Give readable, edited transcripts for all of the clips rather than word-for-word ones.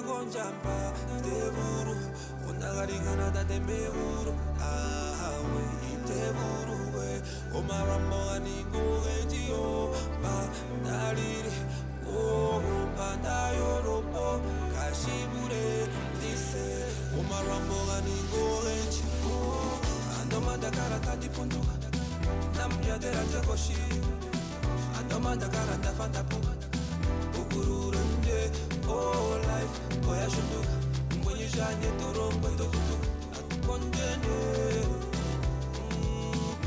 konjamba teburu unagaringana da temburu we teburu we omarambo aningo etio ba dalire o bandayo ropo kashibure dise omarambo aningo etio andomanda karata dipunduka namjadera jakoshi andomanda karata fantapuka ukururunje oh life boya shunduka mwenye janye torongo ndokutu atukonjene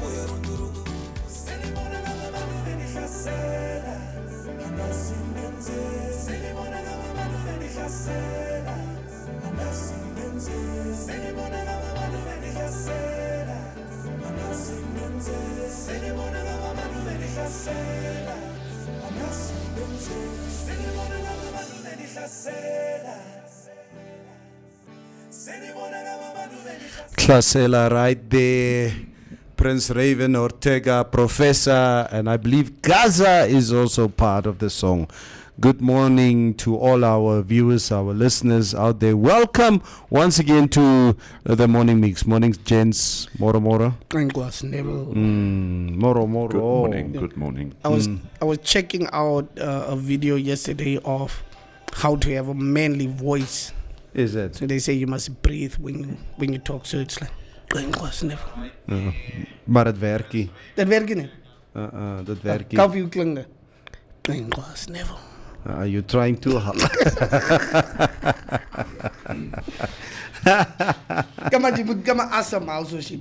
boya rundurugu selimona ngama manu venishasela andasingenze selimona ngama manu venishasela andasingenze selimona ngama manu venishasela andasingenze selimona ngama manu venishasela andasingenze selimona ngama manu venishasela. Klasela right there, Prince Raven Ortega, Professor, and I believe Gaza is also part of the song. Good morning to all our viewers, our listeners out there. Welcome once again to the Morning Mix. Morning, gents. Moro. Moro. Good morning. Good morning. I was checking out a video yesterday of how to have a manly voice. Is it? So they say you must breathe when you talk. So it's like maar het werkt niet. Dat werkt niet. Dat werkt niet. Kan je klinken? You're trying too hard.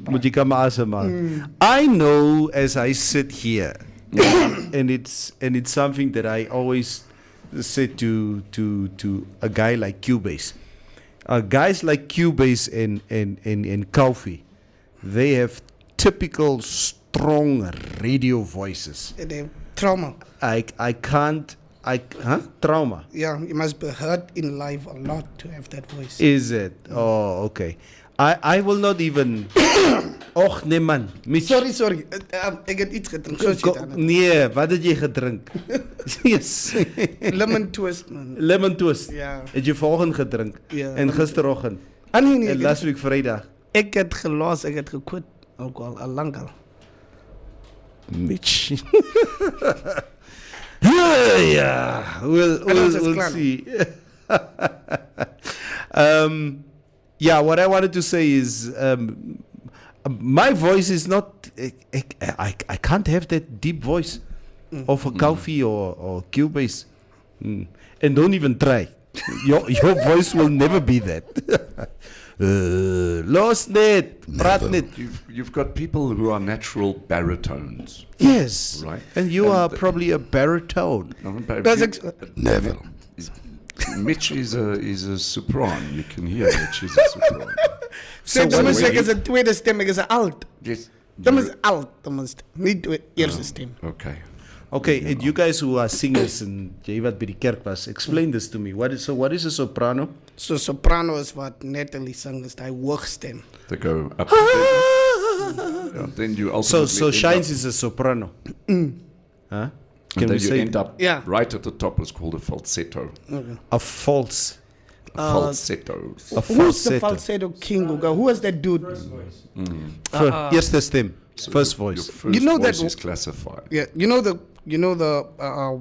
Moet je kan asemhalen. I know as I sit here, and it's something that I always say to a guy like Cubase. Guys like Cubase and Kofi, they have typical strong radio voices. They have trauma. Trauma. Yeah, you must be hurt in life a lot to have that voice. Is it? Oh, okay. I will not even. Och, nee man. Sorry. Ik heb iets gedronken. Nee, wat heb je gedronken? Yes. Lemon twist, man. Lemon twist? Ja. Heb je volgende gedronken? Ja. En gisterochtend? Nee. En last week vrijdag? Ik heb gelost, ik heb gequit. Ook al lang al. Mitch. Yeah. We'll see. Yeah, what I wanted to say is my voice is not. I can't have that deep voice of a Kofi or Cubase. And don't even try. Your voice will never be that. Lost net, praat net. You've got people who are natural baritones. Yes, right. And you are probably a baritone. Never. Mitch is a sopran. You can hear Mitch is a sopran. So dat moet zeggen, zijn tweede stem is een alt. Yes. Dat is alt, niet de eerste stem. Okay, and you guys who are singers and jy wat by die kerk was, explain this to me. What is a soprano? So soprano is what Natalie sang, is die hoogstem. They go up. Then you ultimately so Shines is a soprano. Huh? Can we say end up right at the top is called a falsetto. Okay. A falsetto. Who's the falsetto king? Who was that dude? Yes, the stem. So first voice. Your first voice is classified. Yeah, you know the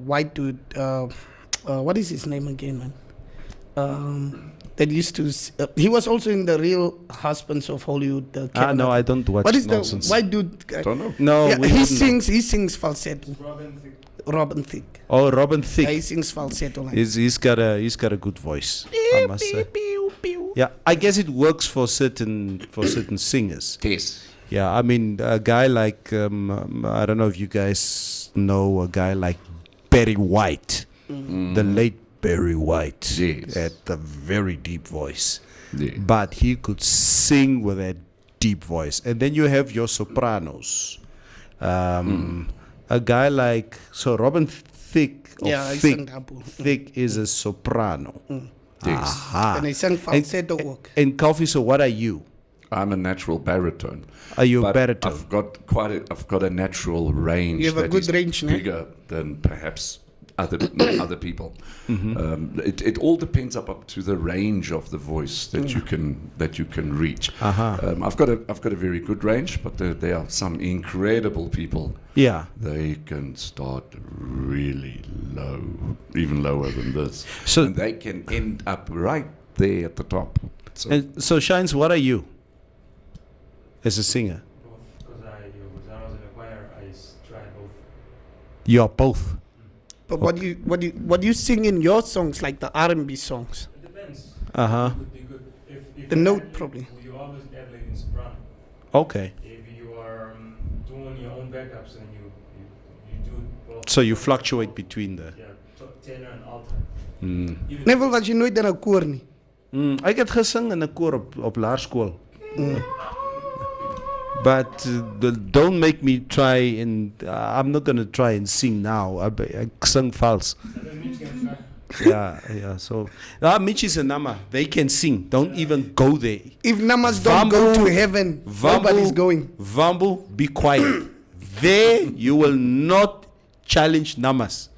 white dude. What is his name again, man? That used to. He was also in the Real Husbands of Hollywood. No, I don't watch. What is nonsense. the white dude? Don't know. No, yeah, he sings falsetto. Robin Thicke. Oh, Robin Thicke. Yeah, he sings falsetto. Like. He's got a good voice. I must say. Yeah, I guess it works for certain singers. Yes. Yeah, I mean a guy like I don't know if you guys know a guy like Barry White, the late Barry White, had a very deep voice, but he could sing with that deep voice. And then you have your sopranos, a guy like Robin Thicke. Thicke is a soprano. Yes. And he sang falsetto work. And Kofi, so what are you? I'm a natural baritone. Are you a baritone? I've got a natural range. You have a good range, bigger than perhaps other people. It all depends up to the range of the voice that you can reach. I've got a very good range, but there are some incredible people. Yeah. They can start really low, even lower than this. So- and they can end up right there at the top. So And so, Shines, what are you as a singer? Because I was in a choir, I tried both. You are both. But what do you sing in your songs, like the R&B songs? It depends. Uh-huh. Could be good. If The you note ad-lib, probably. You always ad-lib in soprano. Okay. If you are doing your own backups and you do both. So you fluctuate between the... Yeah, tenor and alto. Even Neville, was je nooit in een koor nie? Ek het gesing in 'n koor op laerskool. But don't make me try and I'm not going to try and sing now. Ek sing vals. Yeah. So, Michi's and Nama, they can sing. Don't even go there. If namas don't go Vambu- to heaven, nobody's going. Vambu, be quiet. There, you will not challenge Namas.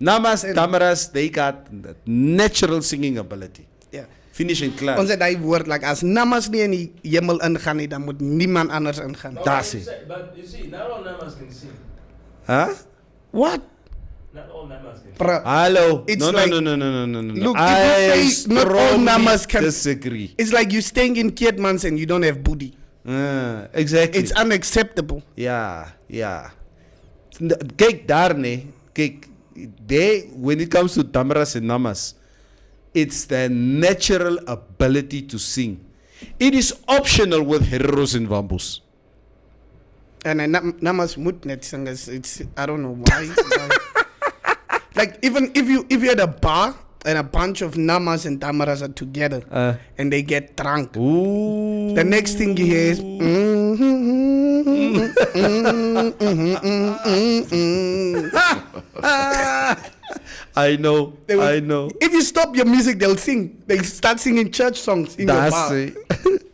Namas, Tamaras, they got natural singing ability. Yeah. Finish in class. Ons het daai woord, like, as namas nie in die hemel ingaan nie, dan moet niemand anders ingaan. That's it. But you see, not all namas can sing. Huh? What? Not all namas can sing. Bruh. Hello. It's No. like- Look, if you say not all namas can- disagree. It's like you staying in Keetmans and you don't have booty. Exactly. It's unacceptable. Ja. Kijk daar, nee. Kijk, when it comes to Tamaras and Namas, it's their natural ability to sing. It is optional with Hereros and Vambus. And namas moet net sing. It's I don't know why. Like even if you had a bar and a bunch of namas and tamaras are together and they get drunk, Ooh. the next thing you hear is I know. They will- I know. If you stop your music, they'll sing. They start singing church songs in your That's bar. it.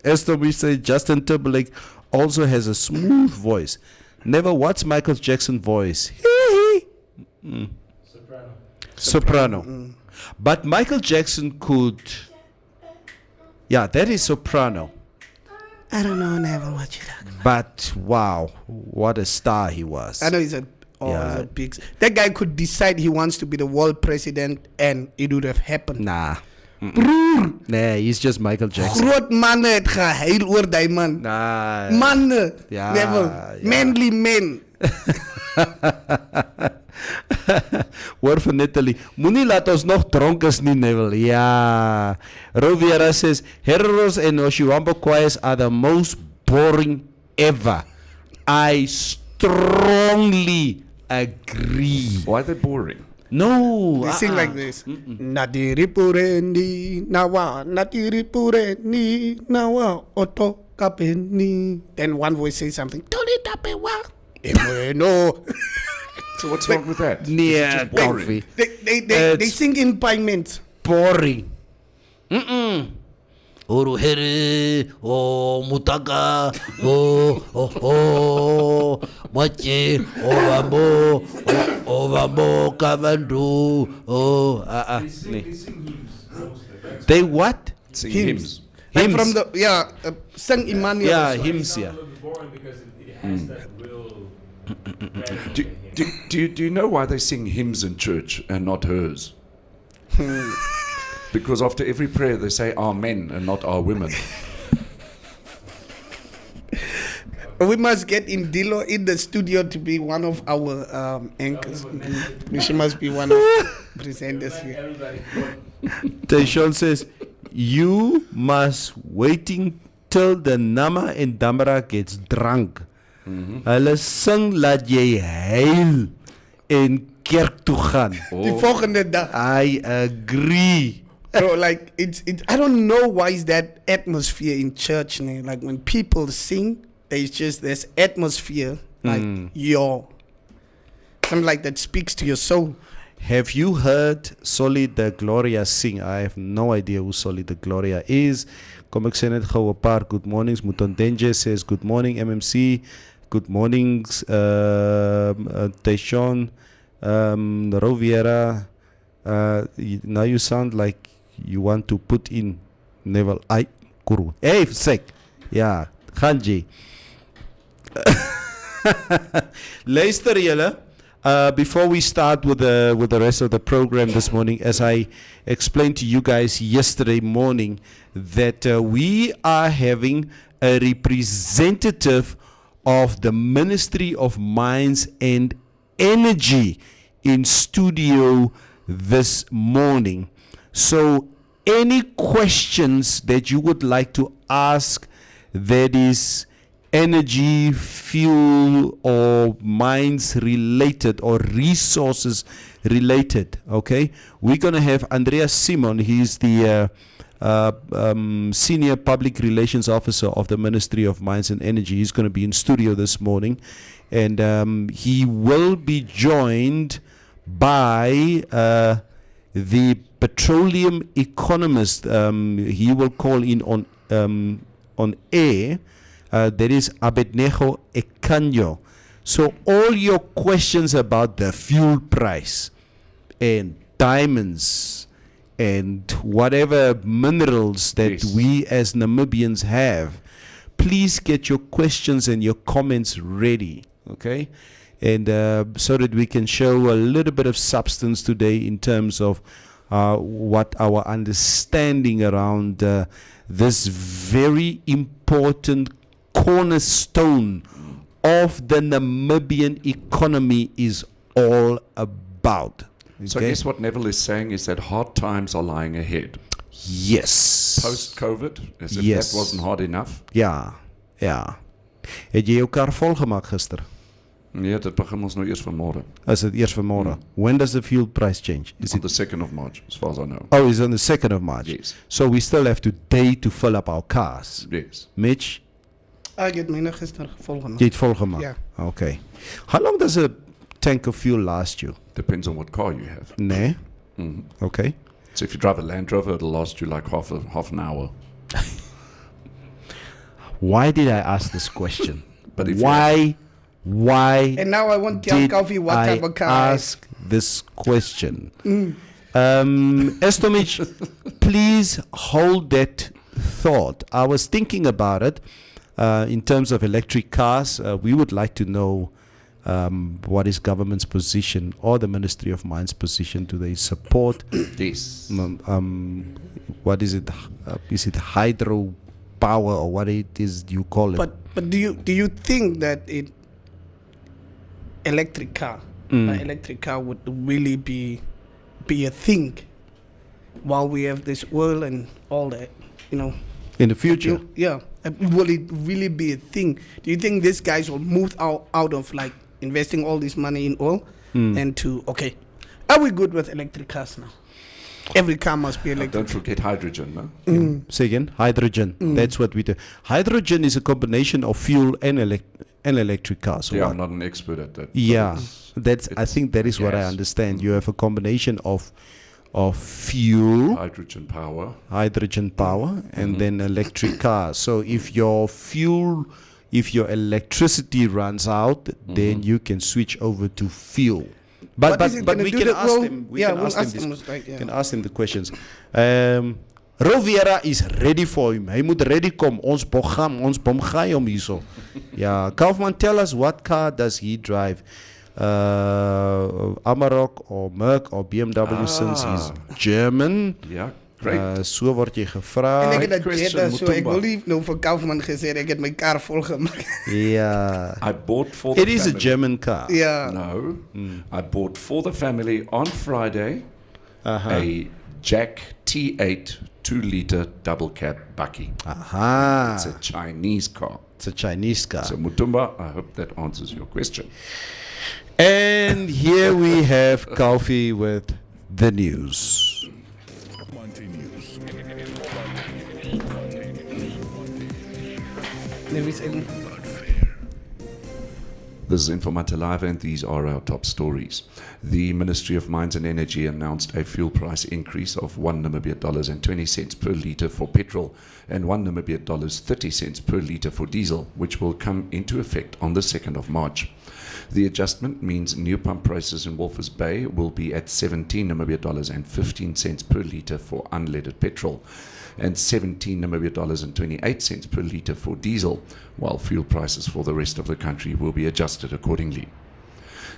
As we say, Justin Timberlake also has a smooth voice. Never what's Michael Jackson's voice? Soprano. But Michael Jackson could. Yeah, that is soprano. I don't know, never what you talking. But wow, what a star he was. I know he's a big. That guy could decide he wants to be the world president, and it would have happened. Nah. Nah, he's just Michael Jackson. Groot manne het gehuil oor die man. Nah. Manne, Ja, never. ja. Manly men. Hoor van Natalie, moenie laat ons nog dronk is nie, Neville. Ja. Rovera says, Hereros and Oshiwambo choirs are the most boring ever. I strongly agree. why are they boring? No. They sing like this. Nadiri purendi nawa, nadiri purendi nawa, oto kapeni. Then one voice says something. Toli tapewa. No. So what's wrong with that? Yeah, It's just boring. coffee. They sing in payments. Boring. Uruhere, oh mutaka, oh mache, oh vambo kavandu, They sing hymns mostly. They what? Sing Hymns. hymns. Like Hymns. from the Saint Emmanuel. Yeah, song. hymns, It yeah. sounds a little bit boring because it has that real. Do you know why they sing hymns in church and not hers? Because after every prayer they say amen and not our women. We must get Indilo in the studio to be one of our anchors. She must be one of the presenters here. Everybody. Taishon says, you must waiting till the Nama and Damara gets drunk. Hulle sing laat jy huil en kerk toe gaan. Die volgende dag. I agree. Bro, like it's I don't know why is that atmosphere in church now. Like when people sing, there's just this atmosphere like something like that speaks to your soul. Have you heard Soli de Gloria sing? I have no idea who Soli de Gloria is. Kom ek sê net gou 'n paar good mornings. Mutondenje says good morning MMC. Good mornings Taishon. Roviera, now you sound like you want to put in Neville. Ai, Kuru. Hey, sek. Ja, Ganji. Luister julle. Before we start with the rest of the program this morning, as I explained to you guys yesterday morning, that we are having a representative of the Ministry of Mines and Energy in studio this morning. So any questions that you would like to ask that is energy, fuel, or mines related or resources related, okay? We're going to have Andreas Simon. He's the Senior Public Relations Officer of the Ministry of Mines and Energy. He's going to be in studio this morning. And he will be joined by the petroleum economist. He will call in on air. That is Abednego Ekanyo. So all your questions about the fuel price and diamonds and whatever minerals that we as Namibians have, please get your questions and your comments ready, okay? And so that we can show a little bit of substance today in terms of what our understanding around this very important cornerstone of the Namibian economy is all about. Okay? So I guess what Neville is saying is that hard times are lying ahead. Yes. Post-COVID, as if Yes. that wasn't hard enough. Ja, ja. Het jy jou kar volgemaak gister? Nee, dit begin ons nou eers vanmôre. Is dit eers vanmôre? When does the fuel price change? Is On it? the 2nd of March, as far as I know. Oh, it's on the 2nd of March. Yes. So we still have today to fill up our cars. Yes. Mitch, Ek het myne gister jy volgemaak. het volgemaak? Ja. Okay. How long does a tank of fuel last you? Depends on what car you have. Nee? Okay. So if you drive a Land Rover, it'll last you like half an hour. Why did I ask this question? But if Why And now I want to tell did Coffee what I type of car I ask this question? Estomich, please hold that thought. I was thinking about it in terms of electric cars. We would like to know what is government's position or the Ministry of Mines' position. Do they support? Yes. What is it? Is it hydro power or what it is you call it? But do you think that electric car would really be a thing while we have this oil and all that, you know? In the future? Yeah. Will it really be a thing? Do you think these guys will move out of like investing all this money in oil and to, okay, are we good with electric cars now? Every car must be electric. Don't forget hydrogen, no? Say again, hydrogen. That's what we do. Hydrogen is a combination of fuel and electric cars. Yeah, What? I'm not an expert at that. Yeah, But I think that is what I gas. understand. You have a combination of fuel, hydrogen power. hydrogen power, and then electric cars. So if your electricity runs out, then you can switch over to fuel. But What is it gonna we do can that ask will- them. We yeah, can we'll ask them ask this. them, right, yeah. Can ask them the questions. Rovera is ready for him. Hy moet ready kom. Ons bom gaai hom hierso. Ja, Kaufman, tell us what car does he drive? Amarok or Merc or BMW since he's German. Yeah, great. So word jy En gevra. ek het dat Christian Jetta, so ek Mutumba. wil nie nou vir Kaufman gesê ek het my kar volgemaak. Ja. I bought for the It is a family. German car. Ja. No, I bought for the family on Friday a Jack T8 2-liter double cab bakkie. Aha. It's a Chinese car. It's a Chinese car. So Mutumba, I hope that answers your question. And here we have Coffee with the news. Nee, wie is ek? This is Informante Live, and these are our top stories. The Ministry of Mines and Energy announced a fuel price increase of $1.20 per litre for petrol and $1.30 per litre for diesel, which will come into effect on the 2nd of March. The adjustment means new pump prices in Walvis Bay will be at 17 Namibia dollars and 15 cents per litre for unleaded petrol, and 17 Namibia dollars and 28 cents per litre for diesel, while fuel prices for the rest of the country will be adjusted accordingly.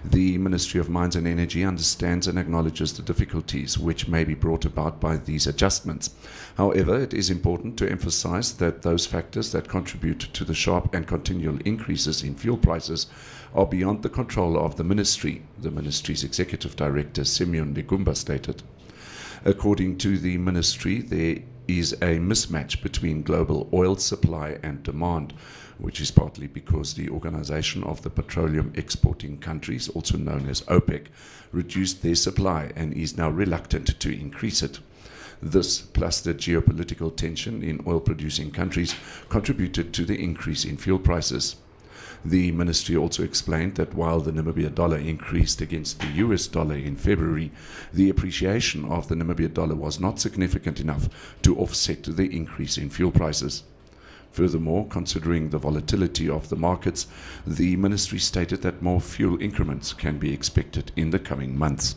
The Ministry of Mines and Energy understands and acknowledges the difficulties which may be brought about by these adjustments. However, it is important to emphasize that those factors that contribute to the sharp and continual increases in fuel prices are beyond the control of the ministry, the ministry's executive director Simeon Legumba stated. According to the ministry, there is a mismatch between global oil supply and demand, which is partly because the Organization of the Petroleum Exporting Countries, also known as OPEC, reduced their supply and is now reluctant to increase it. This, plus the geopolitical tension in oil-producing countries, contributed to the increase in fuel prices. The ministry also explained that while the Namibia dollar increased against the US dollar in February, the appreciation of the Namibia dollar was not significant enough to offset the increase in fuel prices. Furthermore, considering the volatility of the markets, the ministry stated that more fuel increments can be expected in the coming months.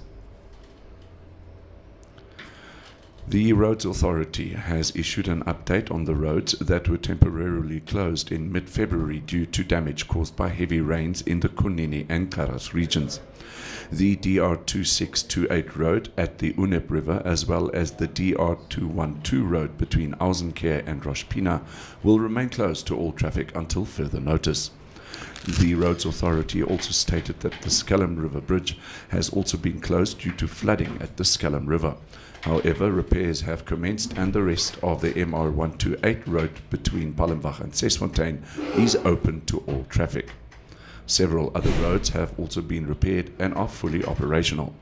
The Roads Authority has issued an update on the roads that were temporarily closed in mid-February due to damage caused by heavy rains in the Kunini and Karas regions. The DR2628 road at the Unep River, as well as the DR212 road between Ausenkær and Roshpina, will remain closed to all traffic until further notice. The Roads Authority also stated that the Skellam River Bridge has also been closed due to flooding at the Skellam River. However, repairs have commenced and the rest of the MR128 road between Palembach and Sesfontein is open to all traffic. Several other roads have also been repaired and are fully operational.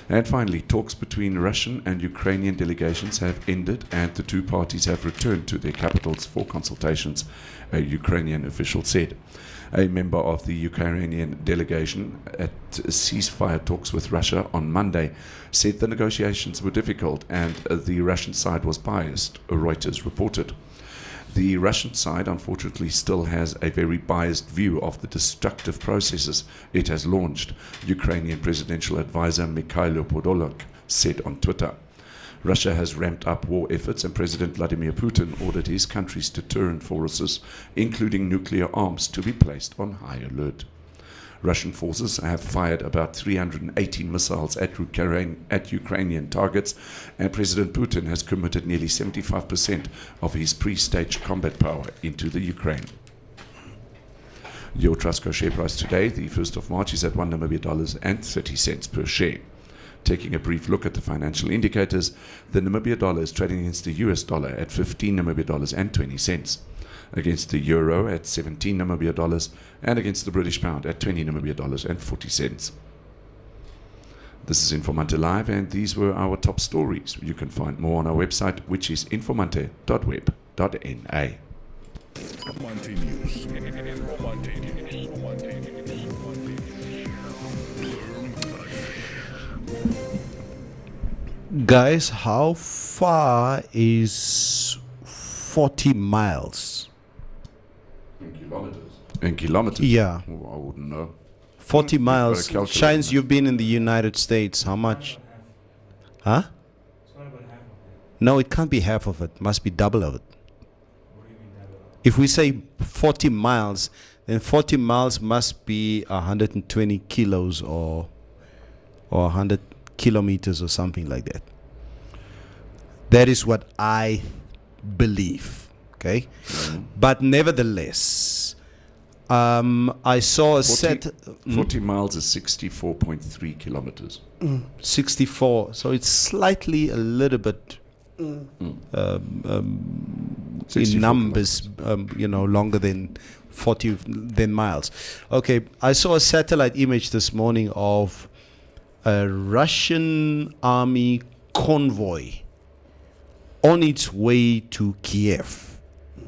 And finally, talks between Russian and Ukrainian delegations have ended and the two parties have returned to their capitals for consultations, a Ukrainian official said. A member of the Ukrainian delegation at ceasefire talks with Russia on Monday said the negotiations were difficult and the Russian side was biased, Reuters reported. The Russian side, unfortunately, still has a very biased view of the destructive processes it has launched, Ukrainian presidential advisor Mikhailo Podolyak said on Twitter. Russia has ramped up war efforts and President Vladimir Putin ordered his country's deterrent forces, including nuclear arms, to be placed on high alert. Russian forces have fired about 380 missiles at Ukrainian targets, and President Putin has committed nearly 75% of his pre-staged combat power into the Ukraine. Your Trustco share price today, the 1st of March, is at $1 Namibia and 30 cents per share. Taking a brief look at the financial indicators, the Namibia dollar is trading against the US dollar at 15 Namibia dollars and 20 cents, against the euro at 17 Namibia dollars, and against the British pound at 20 Namibia dollars and 40 cents. This is Informante Live, and these were our top stories. You can find more on our website, which is informante.web.na. Informante News. Informante News. Guys, how far is 40 miles? In kilometers? Yeah. Oh, I wouldn't know. 40 You've got miles. to calculate Shines, that. you've been in the United States. How much? Huh? It's not about half of it. No, it can't be half of it. Must be double of it. What do you mean double? If we say 40 miles, then 40 miles must be 120 kilos or 100 kilometers or something like that. That is what I believe. Okay? But nevertheless, I saw a 40 miles is 64.3 kilometers. 64, so it's slightly a little bit in 64 numbers, longer than 40 than miles. Okay, I saw a satellite image this morning of a Russian army convoy on its way to Kiev.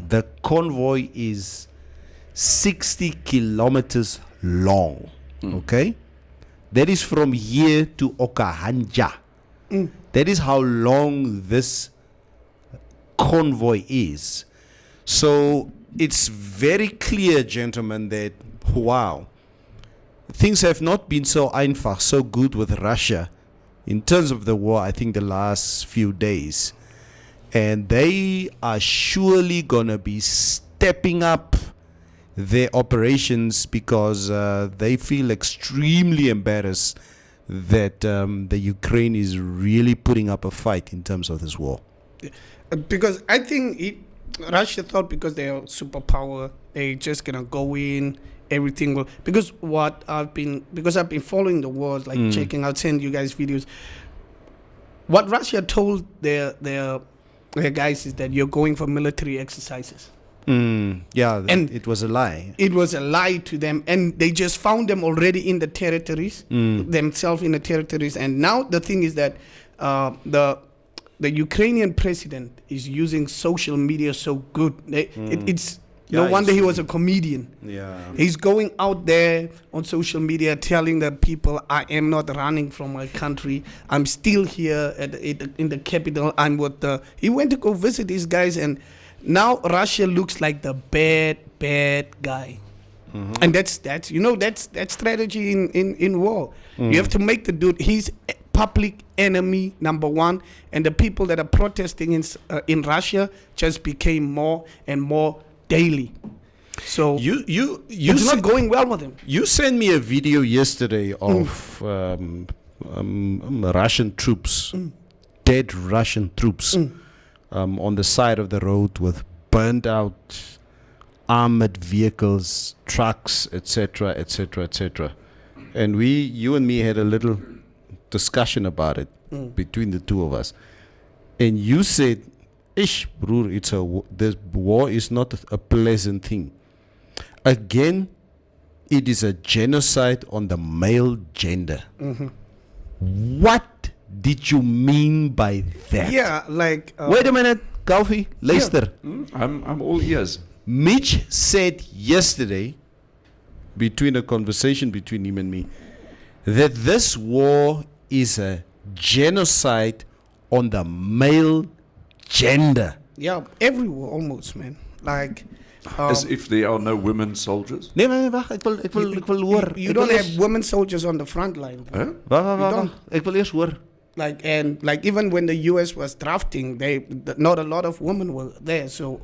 The convoy is 60 kilometers long. Okay? That is from here to Okahanja. That is how long this convoy is. So it's very clear, gentlemen, that wow, things have not been so einfach, so good with Russia in terms of the war, I think the last few days. And they are surely going to be stepping up their operations because they feel extremely embarrassed that the Ukraine is really putting up a fight in terms of this war. Because I think Russia thought because they're a superpower, they're just gonna go in, everything will. Because I've been following the wars, like checking out, send you guys videos. What Russia told their guys is that you're going for military exercises. Yeah, And it was a lie. It was a lie to them, and they just found them already in the territories, themselves in the territories. And now the thing is that the Ukrainian president is using social media so good. It's no wonder he was a comedian. Yeah. He's going out there on social media telling the people, I am not running from my country. I'm still here in the capital. I'm with he went to go visit these guys, and now Russia looks like the bad guy. And that's strategy in war. You have to make the dude, he's public enemy number one, and the people that are protesting in Russia just became more and more daily. So it's not going well with him. You sent me a video yesterday of Russian troops, dead Russian troops, on the side of the road with burned out armored vehicles, trucks, etc., etc., etc. And you and me had a little discussion about it between the two of us. And you said, "Ish, broer, this war is not a pleasant thing." Again, it is a genocide on the male gender. What did you mean by that? Yeah, like Wait a minute, Kofi, luister. I'm all ears. Mitch said yesterday, between a conversation between him and me, that this war is a genocide on the male gender. yeah, everywhere almost, man. Like As if there are no women soldiers. Nee, wag, ek wil hoor. you don't have women soldiers on the front line. Huh? Wag. Ek wil eers hoor. Like even when the U.S. was drafting, not a lot of women were there. So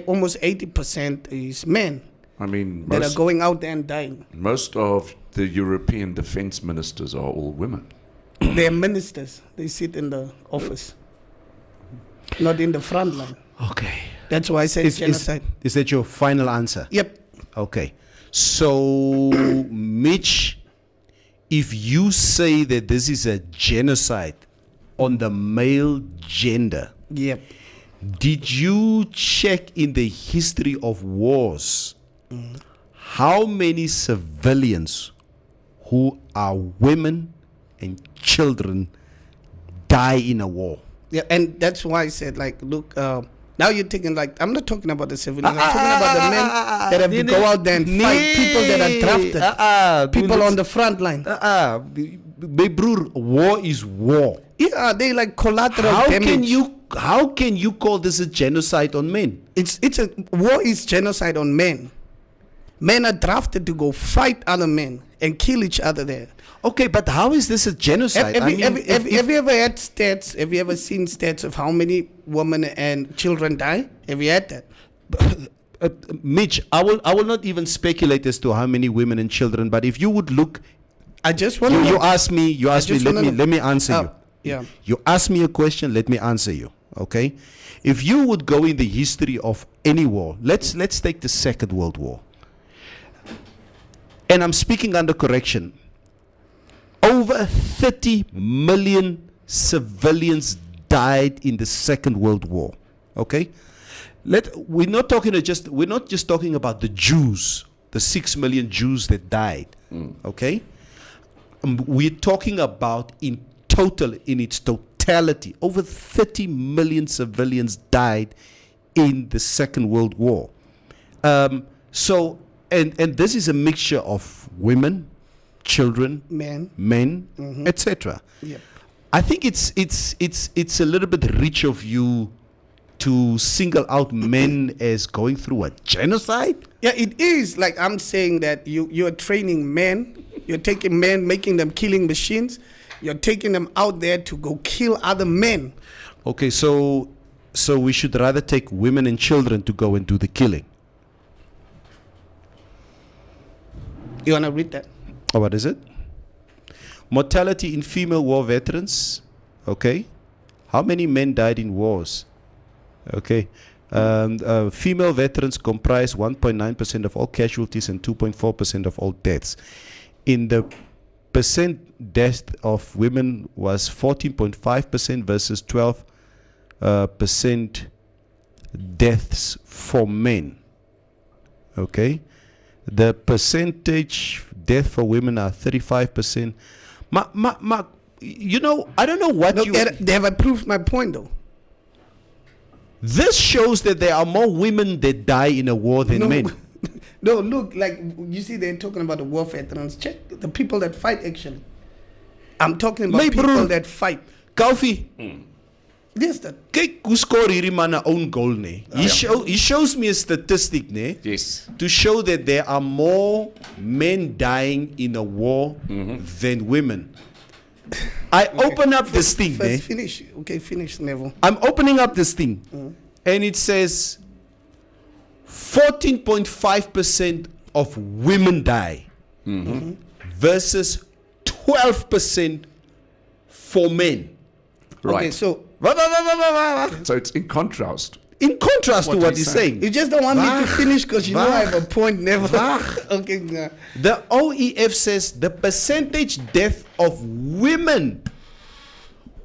almost 80% is men I mean, that are going out there and dying. most of the European defense ministers are all women. They're ministers. They sit in the office, not in the front line. Okay. That's why I said genocide. Is that your final answer? Yep. Okay. So, Mitch, if you say that this is a genocide on the male gender, Yep. did you check in the history of wars how many civilians who are women and children die in a war? Yeah, and that's why I said, like, look, now you're thinking, like, I'm not talking about the civilians. I'm talking about the men that have to go out there and fight people that are drafted. People on the front line. My broer, war is war. Yeah, they like collateral How damage. can you call this a genocide on men? It's a war is genocide on men. Men are drafted to go fight other men and kill each other there. Okay, but how is this a genocide? Have you ever had stats? Have you ever seen stats of how many women and children die? Have you had that? Mitch, I will not even speculate as to how many women and children, but if you would look, I just want to you ask me, let me answer you. Yeah. You ask me a question, let me answer you. Okay? If you would go in the history of any war, let's take the Second World War. And I'm speaking under correction. Over 30 million civilians died in the Second World War. Okay? We're not just talking about the Jews, the 6 million Jews that died. Okay? We're talking about in its totality, over 30 million civilians died in the Second World War. So this is a mixture of women, children, men, etc. Yep. I think it's a little bit rich of you to single out men as going through a genocide. Yeah, it is. Like, I'm saying that you're training men You're taking men, making them killing machines. You're taking them out there to go kill other men. Okay, so we should rather take women and children to go and do the killing. You want to read that? Oh, what is it? Mortality in female war veterans. Okay. How many men died in wars? Okay. Female veterans comprise 1.9% of all casualties and 2.4% of all deaths. In the percent death of women was 14.5% versus 12% deaths for men. Okay. The percentage death for women are 35%. You know, I don't know what They have approved my point, though. This shows that there are more women that die in a war than men. No, look, like, you see, they're talking about the war veterans. Check the people that fight, actually. I'm talking about people that fight. Kaufi, Yes, that. kyk hoe score hierdie man 'n own goal, nee. He shows me a statistic, nee. Yes. To show that there are more men dying in a war than women. I open up this thing, nee. First, finish. Okay, finish, Neville. I'm opening up this thing, and it says 14.5% of women die versus 12% for men. Right. Okay, so So it's in contrast. In contrast to what he's saying, you just don't want me to finish because you know I have a point, Neville. Okay, nah. the OEF says the percentage death of women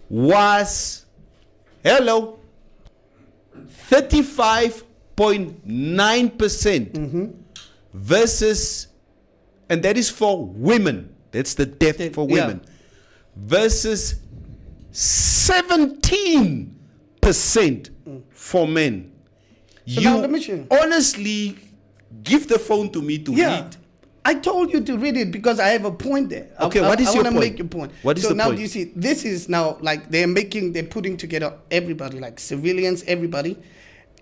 was 35.9% versus, and that is for women. That's the death for women versus 17% for men. So now let me show you. Honestly give the phone to me to read. I told you to read it because I have a point there. Okay, what is I your want to point? make a point. What is so the now point? you see, this is now like they're putting together everybody, like civilians, everybody,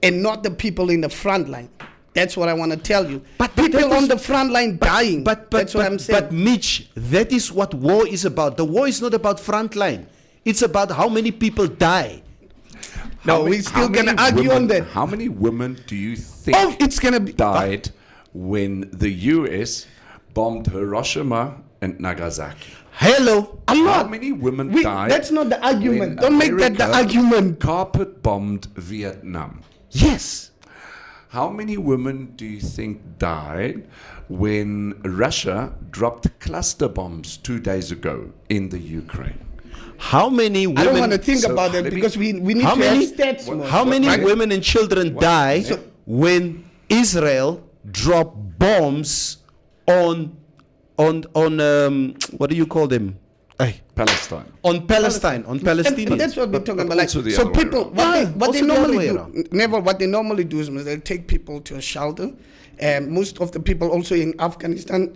and not the people in the front line. That's what I want to tell you. But people that is- on the front line dying. That's what I'm saying. But Mitch, that is what war is about. The war is not about front line. It's about how many people die. No, we're still going to argue on that. How many women do you think Oh, it's going to be died when the US bombed Hiroshima and Nagasaki? Hello. a lot. How many women We- died? That's not the argument. when Don't make that the America argument. Carpet bombed Vietnam. Yes. How many women do you think died when Russia dropped cluster bombs 2 days ago in the Ukraine? How many women? I don't want to think So about that let me- because we need How to many- have stats. more. How many Right. women and children die So- when Israel dropped bombs on what do you call them? Ay, Palestine. on Palestine, on Palestinians. And that's what we're talking about. Like, also the so other way people, around. what they Also the other normally way do, around. never, what they normally do is they take people to a shelter. And most of the people also in Afghanistan,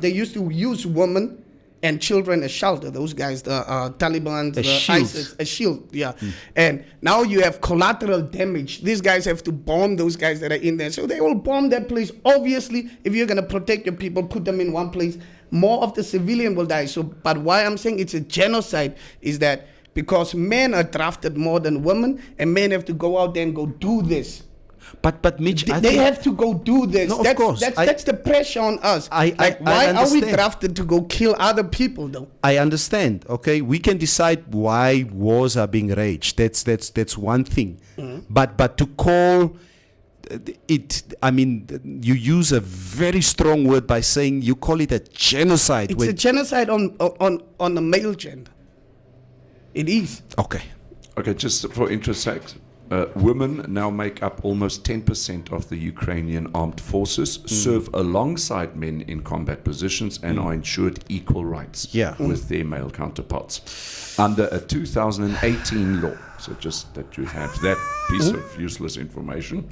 they used to use women and children as shelter. Those guys, the Taliban, the shields. ISIS, a shield, yeah. And now you have collateral damage. These guys have to bomb those guys that are in there. So they will bomb that place. Obviously, if you're going to protect your people, put them in one place, more of the civilian will die. So, but why I'm saying it's a genocide is that because men are drafted more than women, and men have to go out there and go do this. But Mitch, I They think- have to go do this. No, of that's, cour's. That's the pressure on us. I why are we understand. drafted to go kill other people, though? I understand. Okay, we can decide why wars are being waged. That's one thing. But to call it, I mean, you use a very strong word by saying you call it a genocide. It's a genocide on the male gender. It is. Okay. Okay, just for interest's sake, women now make up almost 10% of the Ukrainian armed forces, serve alongside men in combat positions, and are ensured equal rights with their male counterparts under a 2018 law. So just that you have that piece of useless information.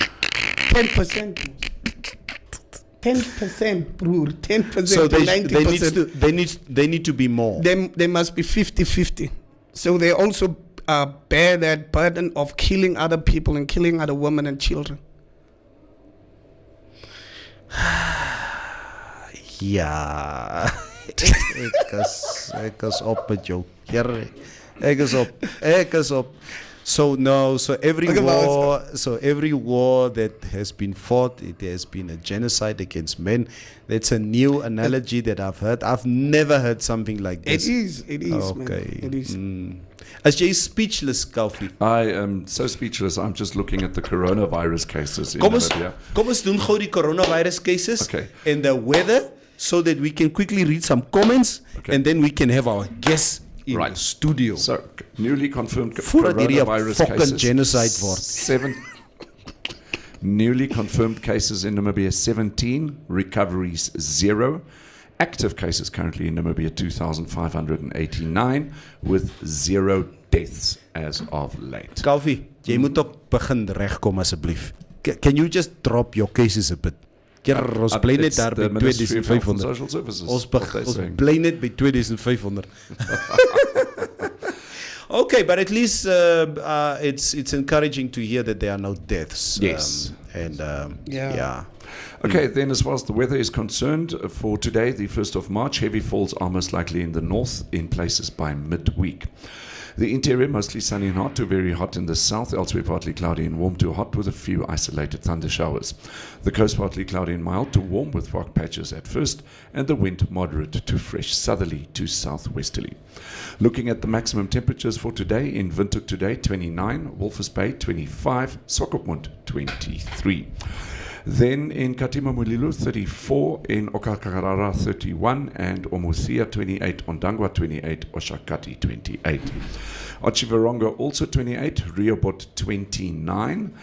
10%. 10%, bro. 10% So to 90%. they need to be more. They must be 50-50. So they also bear that burden of killing other people and killing other women and children. Yeah. Ek is op met jou. Here. Ek is op. So every war that has been fought, it has been a genocide against men. That's a new analogy that I've heard. I've never heard something like this. It is, okay. man. It is. As jy speechless, Kofi. I am so speechless. I'm just looking at the coronavirus cases in Kom ons Namibia. doen gou die coronavirus cases Okay. and the weather so that we can quickly read some comments and then we can have our guests in the studio. So, newly confirmed Voordat hierdie 'n coronavirus fucking cases. genocide word. 7 newly confirmed cases in Namibia 17, recoveries 0. Active cases currently in Namibia 2,589 with 0 deaths as of late. Kofi, jy moet ook begin regkom asseblief. Can you just drop your cases a bit? Ons bly net daar by 2500. Ons bly net by 2500. Okay, but at least it's encouraging to hear that there are no deaths. Yes. Yeah. Okay, then as far as the weather is concerned, for today, the 1st of March, heavy falls are most likely in the north in places by midweek. The interior mostly sunny and hot to very hot in the south, elsewhere partly cloudy and warm to hot with a few isolated thunder showers. The coast partly cloudy and mild to warm with fog patches at first, and the wind moderate to fresh southerly to southwesterly. Looking at the maximum temperatures for today, in Windhoek today 29, Walvis Bay 25, Swakopmund 23. Then in Katima Mulilo 34, in Okakarara 31, and Omuthia 28, Ondangwa 28, Oshakati 28. Ochivarongo also 28, Riobot 29.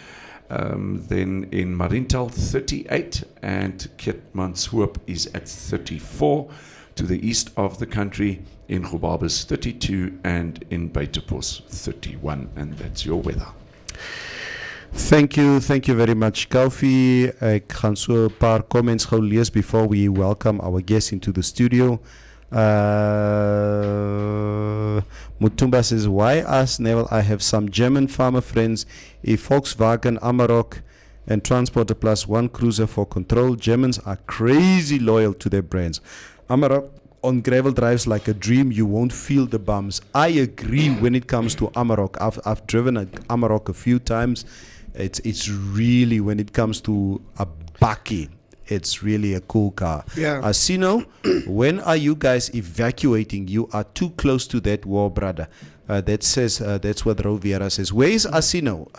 Then in Marintal 38, and Keetmanshoop is at 34. To the east of the country, in Gubabis 32, and in Beitepos 31. And that's your weather. Thank you very much, Kofi. Ek gaan so 'n paar comments gou lees before we welcome our guests into the studio. Mutumba says, why us, Neville? I have some German farmer friends, a Volkswagen Amarok and Transporter Plus 1 cruiser for control. Germans are crazy loyal to their brands. Amarok on gravel drives like a dream. You won't feel the bumps. I agree when it comes to Amarok. I've driven an Amarok a few times. It's really, when it comes to a bakkie, it's really a cool car. Yeah. Asino, when are you guys evacuating? You are too close to that war, brother. That's what Roviera says. Where is Asino?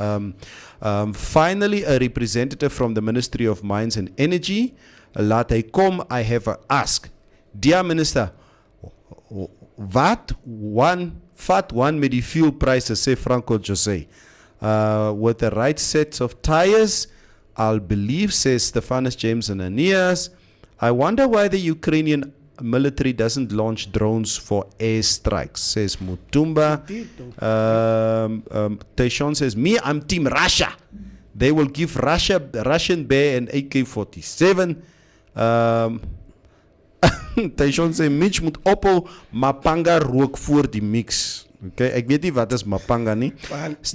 Finally, a representative from the Ministry of Mines and Energy. Laat hy kom, I have a ask. Dear Minister, vat one met die fuel prices, sê Franco Jose. With the right sets of tires, I'll believe, says Stephanus James Ananias. I wonder why the Ukrainian military doesn't launch drones for airstrikes, says Mutumba. Taishon says, I'm Team Russia. They will give Russian Bear an AK-47. Taishon says, Mitch moet ophou Mapanga rook voor die mix. Okay, ek weet nie wat is Mapanga nie.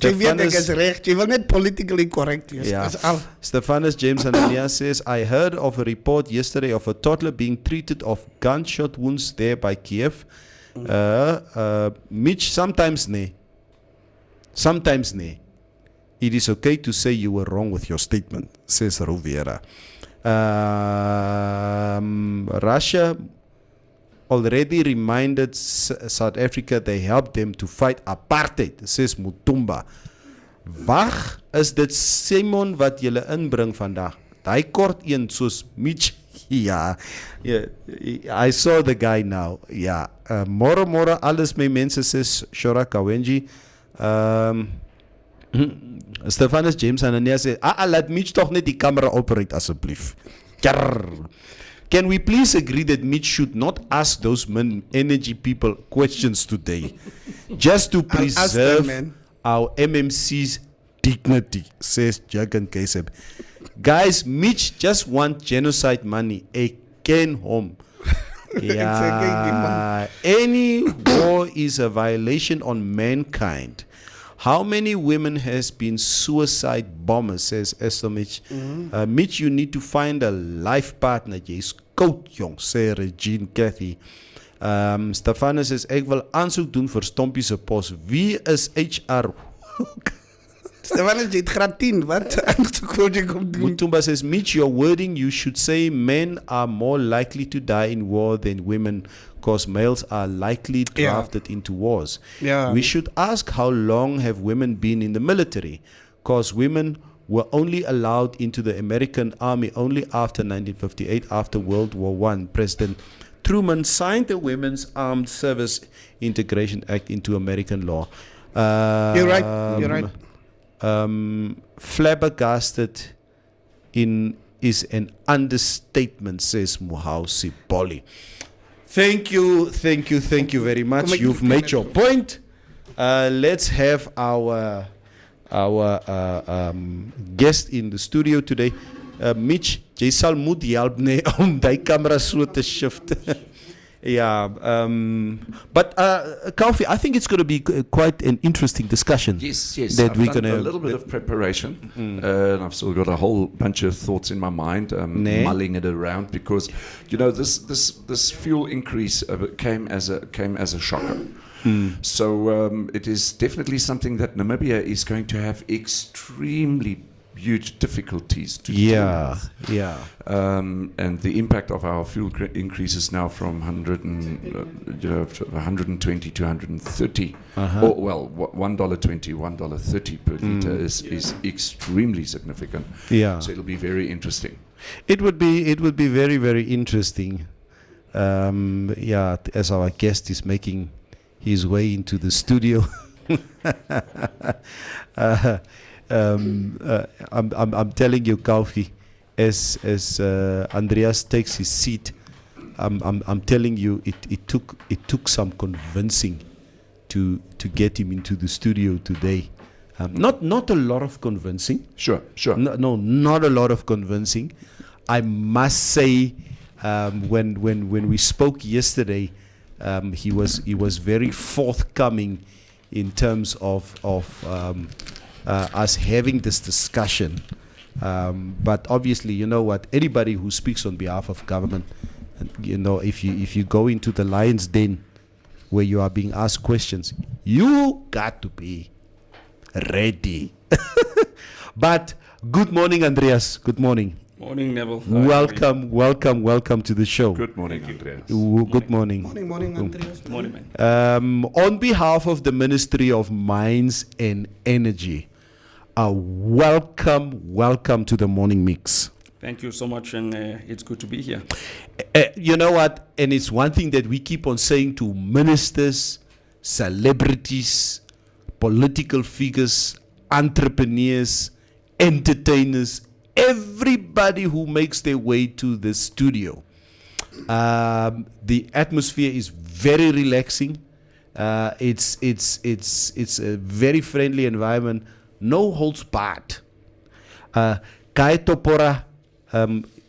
Jy weet ek is reg. Jy wil net politically correct wees. Yeah. Dis al. Stephanus James Ananias says, I heard of a report yesterday of a toddler being treated of gunshot wounds there by Kiev. Mitch, sometimes nee. Sometimes nee. It is okay to say you were wrong with your statement, says Rovera. Russia already reminded South Africa they helped them to fight apartheid, says Mutumba. Wag, is dit Simon wat julle inbring vandag? Daai kort een soos Mitch. Yeah, I saw the guy now. Yeah, moro alles my mense, says Shora Kawenji. Stephanus James Ananias says, laat Mitch toch net die camera operate asseblief. Can we please agree that Mitch should not ask those energy people questions today, just to preserve our MMC's dignity, says Jagan Kaseb. Guys, Mitch just want genocide money. A Ken home. Yeah. Any war is a violation on mankind. How many women has been suicide bombers, says Esther Mitch. Mitch, you need to find a life partner. Jy's koud, jong, sê Regine Cathy. Stefano says ek wil aansoek doen vir Stompie se pos. Wie is HR? Stefan is dit graad 10, wat? Mutumba says, Mitch, your wording, you should say men are more likely to die in war than women because males are likely drafted into wars. Yeah. We should ask how long have women been in the military because women were only allowed into the American army only after 1958, after World War I. President Truman signed the Women's Armed Service Integration Act into American law. You're right. Flabbergasted is an understatement, says Muhausi Polly. Thank you very much. You've made your point. Let's have our guest in the studio today. Mitch, jy sal moet help nee om die camera so te shift. Yeah, but Kaufi, I think it's going to be quite an interesting discussion. Yes. That I've we're done going a little bit of preparation, and I've still got a whole bunch of thoughts in my mind, mulling it around because, this fuel increase came as a shocker. So it is definitely something that Namibia is going to have extremely huge difficulties to deal with. And the impact of our fuel increases now from 120 to 130, $1.20, $1.30 per liter is extremely significant. Yeah. So it'll be very interesting. It would be very, very interesting. As our guest is making his way into the studio. I'm telling you, Kaufi, as Andreas takes his seat, I'm telling you, it took some convincing to get him into the studio today. Not a lot of convincing. Sure. No, not a lot of convincing. I must say, when we spoke yesterday, he was very forthcoming in terms of us having this discussion. But obviously, you know what? Anybody who speaks on behalf of government, if you go into the lion's den where you are being asked questions, you got to be ready. But good morning, Andreas. Good morning. Morning, Neville. Welcome to the show. Good morning, Andreas. Good morning. Morning, Andreas. Good morning, man. On behalf of the Ministry of Mines and Energy, welcome to the Morning Mix. Thank you so much, and it's good to be here. You know what? And it's one thing that we keep on saying to ministers, celebrities, political figures, entrepreneurs, entertainers, everybody who makes their way to the studio. The atmosphere is very relaxing. It's a very friendly environment. No holds barred. Kai Topora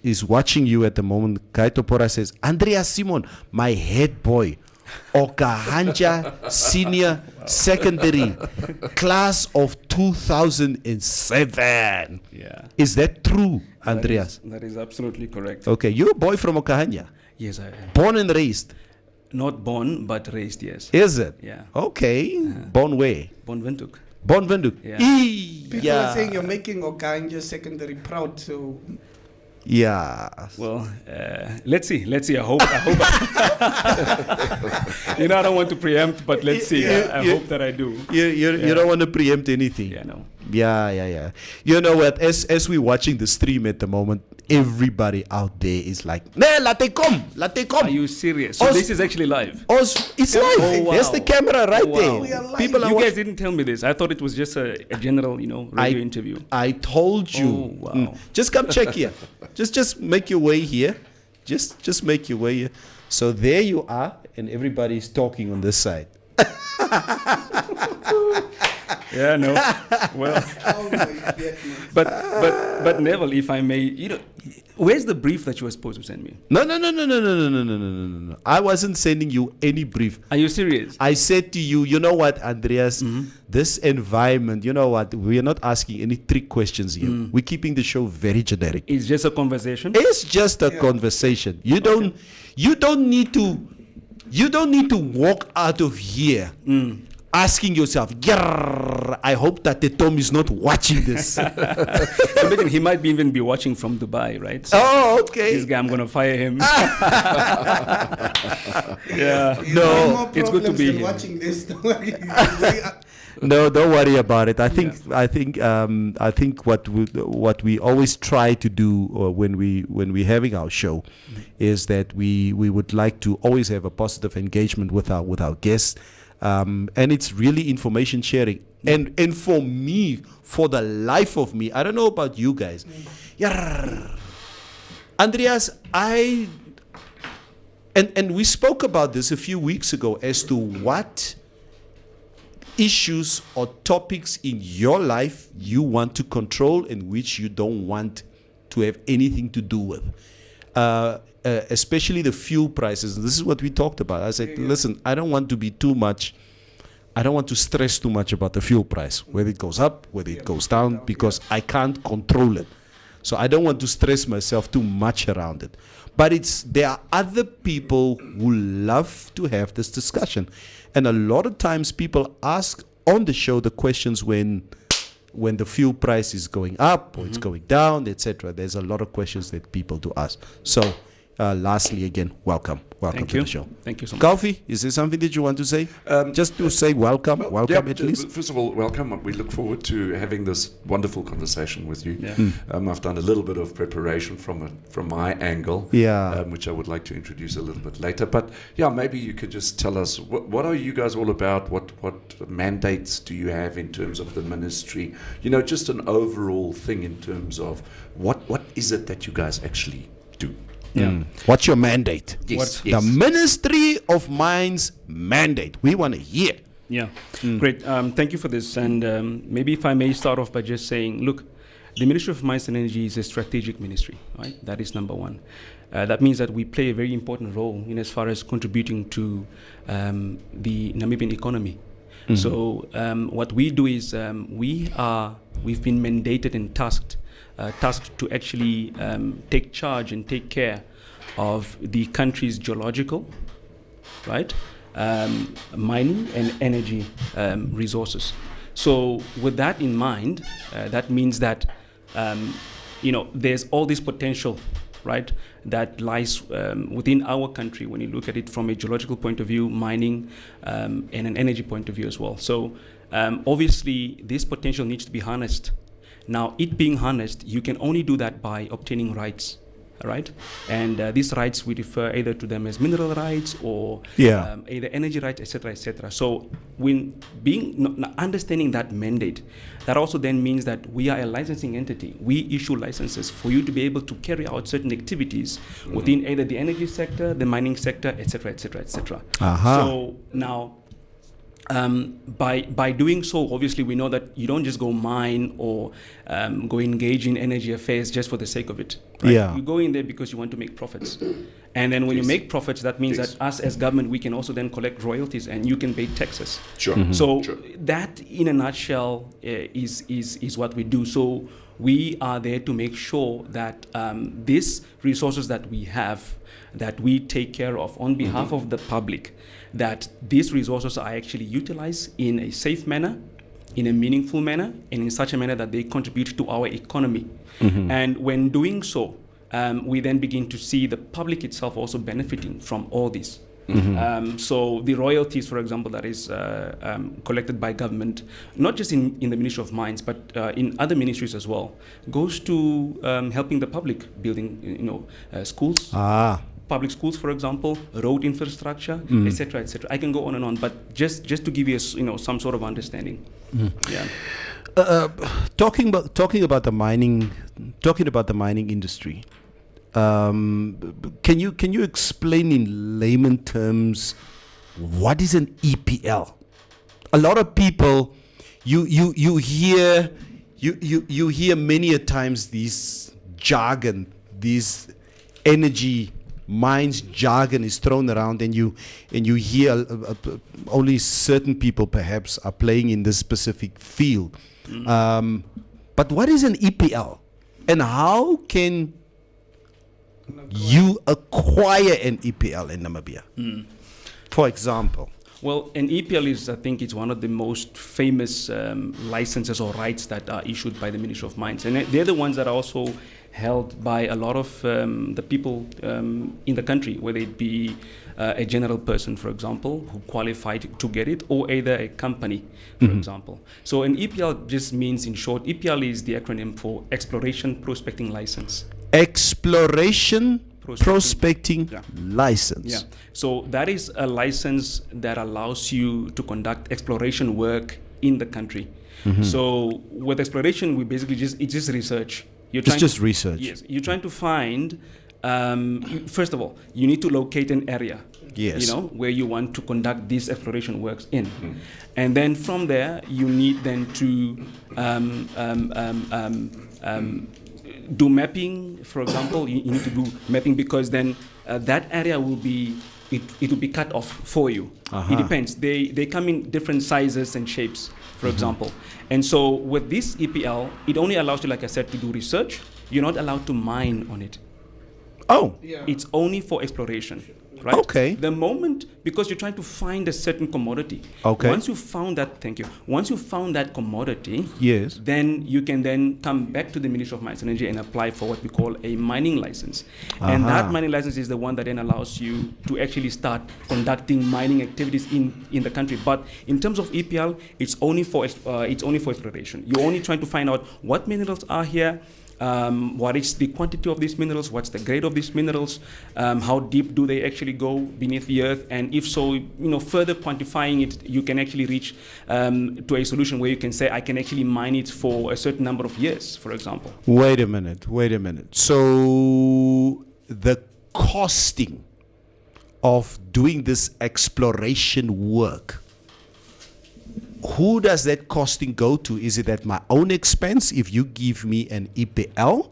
is watching you at the moment. Kai Topora says, Andreas Simon, my head boy, Okahanja Senior Secondary, class of 2007. Yeah. Is that true, Andreas? That is absolutely correct. Okay, you're a boy from Okahanja. Yes, I am. Born and raised. Not born, but raised, yes. Is it? Yeah. Okay. Born where? Born Windhoek. Born Windhoek. Yeah. People are saying you're making Okanja Secondary proud, so... Yeah. Well, let's see. I hope. I don't want to preempt, but let's see. I hope that I do. You don't want to preempt anything. Yeah, no. Yeah. You know what? As we're watching the stream at the moment, everybody out there is like, laat kom. Are you serious? So this is actually live. It's live. Oh, wow. There's the camera right Oh, wow. there. People are You guys didn't tell me this. I thought it was just a general, radio interview. I told you. Oh, wow. Just come check here. Just make your way here. Just make your way here. So there you are, and everybody's talking on this side. Yeah, no. Well, Oh my goodness. but Neville, if I may, where's the brief that you were supposed to send me? No. I wasn't sending you any brief. Are you serious? I said to you, you know what, Andreas, this environment, you know what, we are not asking any trick questions here. We're keeping the show very generic. It's just a conversation. It's just a conversation. You don't need to You don't need to walk out of here asking yourself, "Grrr, I hope that the Tom is not watching this." Imagine he might be even be watching from Dubai, right? So Oh, okay. this guy, I'm gonna fire him. Yeah. No, It's good to be here. watching this. no, don't worry about it. I think what we always try to do when we're having our show is that we would like to always have a positive engagement with our guests, and it's really information sharing. And for me, for the life of me, I don't know about you guys, Andreas, and we spoke about this a few weeks ago as to what issues or topics in your life you want to control and which you don't want to have anything to do with. Especially the fuel prices. This is what we talked about. I said, listen, I don't want to stress too much about the fuel price, whether it goes up, whether it goes down, because I can't control it. So I don't want to stress myself too much around it. But there are other people who love to have this discussion. And a lot of times people ask on the show the questions when the fuel price is going up or it's going down, etc. There's a lot of questions that people do ask. So lastly, again, welcome Thank to you. the show. Thank you so much. Kalfi, is there something that you want to say? Just to say welcome at least. First of all, welcome. We look forward to having this wonderful conversation with you. Yeah. I've done a little bit of preparation from my angle, which I would like to introduce a little bit later. But yeah, maybe you could just tell us what are you guys all about? What mandates do you have in terms of the ministry? Just an overall thing in terms of what is it that you guys actually do? Yeah. What's your mandate? Yes, The Ministry of Mines mandate. We want to hear. Yeah, great. Thank you for this. And maybe if I may start off by just saying, look, the Ministry of Mines and Energy is a strategic ministry, right? That is number one. That means that we play a very important role in as far as contributing to the Namibian economy. So what we do is we've been mandated and tasked to actually take charge and take care of the country's geological, right, mining and energy resources. So with that in mind, that means that there's all this potential, right, that lies within our country when you look at it from a geological point of view, mining, and an energy point of view as well. So obviously this potential needs to be harnessed. Now, it being harnessed, you can only do that by obtaining rights, right? And these rights, we refer either to them as mineral rights or either energy rights, etc., etc. So when understanding that mandate, that also then means that we are a licensing entity. We issue licenses for you to be able to carry out certain activities within either the energy sector, the mining sector, etc., etc., etc. So now, by doing so, obviously we know that you don't just go mine or go engage in energy affairs just for the sake of it. Right? Yeah. You go in there because you want to make profits. And then when you make profits, that means that us as government, we can also then collect royalties and you can pay taxes. Sure. So that in a nutshell is what we do. So we are there to make sure that these resources that we have, that we take care of on behalf of the public, that these resources are actually utilized in a safe manner, in a meaningful manner, and in such a manner that they contribute to our economy. And when doing so, we then begin to see the public itself also benefiting from all this. So the royalties, for example, that is collected by government, not just in the Ministry of Mines, but in other ministries as well, goes to helping the public, building schools, public schools, for example, road infrastructure, etc., etc. I can go on and on, but just to give you some sort of understanding. Yeah. Talking about the mining industry. Can you explain in layman terms what is an EPL? A lot of people, you hear many a times these jargon, these energy mines jargon is thrown around, and you hear only certain people perhaps are playing in this specific field. But what is an EPL, and how can you acquire an EPL in Namibia? For example. Well, an EPL is, I think, it's one of the most famous licenses or rights that are issued by the Ministry of Mines. And they're the ones that are also held by a lot of the people in the country, whether it be a general person, for example, who qualified to get it, or either a company, for example. So an EPL just means, in short, EPL is the acronym for Exploration Prospecting License. Exploration prospecting Yeah. license. Yeah. So that is a license that allows you to conduct exploration work in the country. So with exploration, we basically it's just research. You're It's just to, research. Yes. You're trying to find. First of all, you need to locate an area. Yes. You know, where you want to conduct these exploration works in, and then from there you need then to do mapping. For example, you need to do mapping because then that area will be it will be cut off for you. It depends. They come in different sizes and shapes, for example. And so with this EPL, it only allows you, like I said, to do research. You're not allowed to mine on it. Oh, It's only for exploration. Right? Okay. The moment, because you're trying to find a certain commodity. Okay. Once you found that, thank you. Once you found that commodity, yes. then you can then come back to the Ministry of Mines and Energy and apply for what we call a mining license. And that mining license is the one that then allows you to actually start conducting mining activities in the country. But in terms of EPL, it's only for exploration. You're only trying to find out what minerals are here. What is the quantity of these minerals? What's the grade of these minerals? How deep do they actually go beneath the earth? And if so, further quantifying it, you can actually reach to a solution where you can say, I can actually mine it for a certain number of years, for example. Wait a minute. So the costing of doing this exploration work, who does that costing go to? Is it at my own expense if you give me an EPL,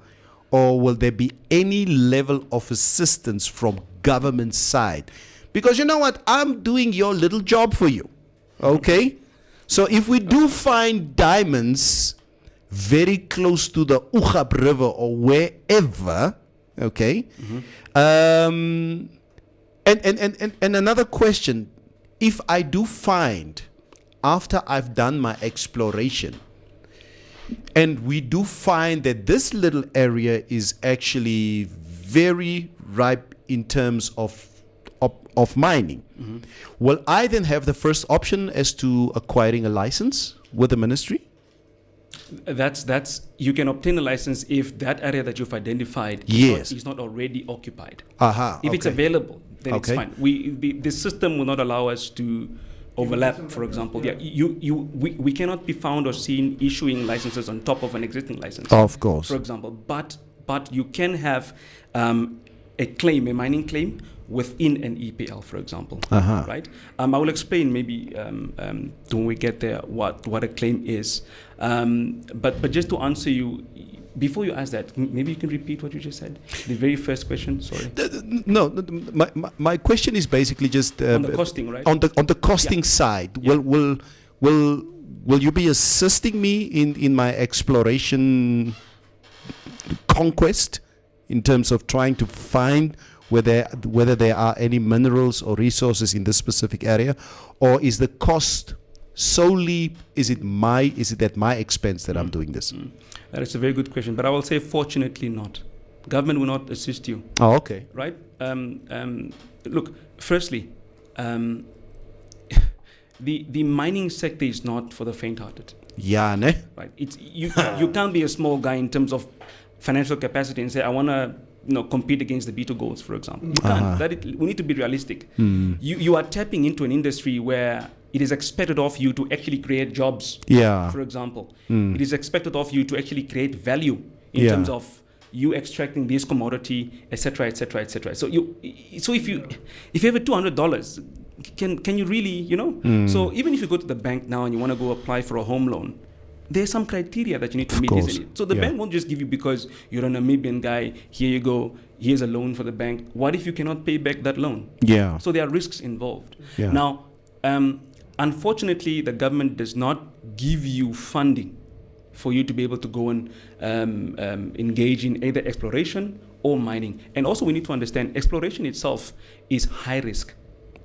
or will there be any level of assistance from government side? Because you know what? I'm doing your little job for you. Okay? So if we do find diamonds very close to the Ugab River or wherever, okay? And another question, if I do find, after I've done my exploration, and we do find that this little area is actually very ripe in terms of mining, will I then have the first option as to acquiring a license with the ministry? That's you can obtain a license if that area that you've identified is not already occupied. If it's available, then it's fine. The system will not allow us to overlap, for example. We cannot be found or seen issuing licenses on top of an existing license. Of course. For example, but you can have a claim, a mining claim, within an EPL, for example. Right? I will explain maybe when we get there what a claim is. But just to answer you, before you ask that, maybe you can repeat what you just said. The very first question. Sorry. No, my question is basically just on the costing, right? On the costing side, will you be assisting me in my exploration conquest in terms of trying to find whether there are any minerals or resources in this specific area, or is the cost solely is it at my expense that I'm doing this? That is a very good question, but I will say fortunately not. Government will not assist you. Oh, okay. Right? Look, firstly, the mining sector is not for the faint-hearted. Yeah, ne? Right? You can't be a small guy in terms of financial capacity and say, I want to compete against the B2 Golds, for example. You can't. We need to be realistic. You are tapping into an industry where it is expected of you to actually create jobs, for example. It is expected of you to actually create value in terms of you extracting this commodity, etc., etc., etc. So if you have a $200, can you really, So even if you go to the bank now and you want to go apply for a home loan, there's some criteria that you need to meet, isn't it? So the bank won't just give you because you're a Namibian guy, here you go, here's a loan for the bank. What if you cannot pay back that loan? Yeah. So there are risks involved. Yeah. Now, unfortunately, the government does not give you funding for you to be able to go and engage in either exploration or mining. And also we need to understand exploration itself is high risk.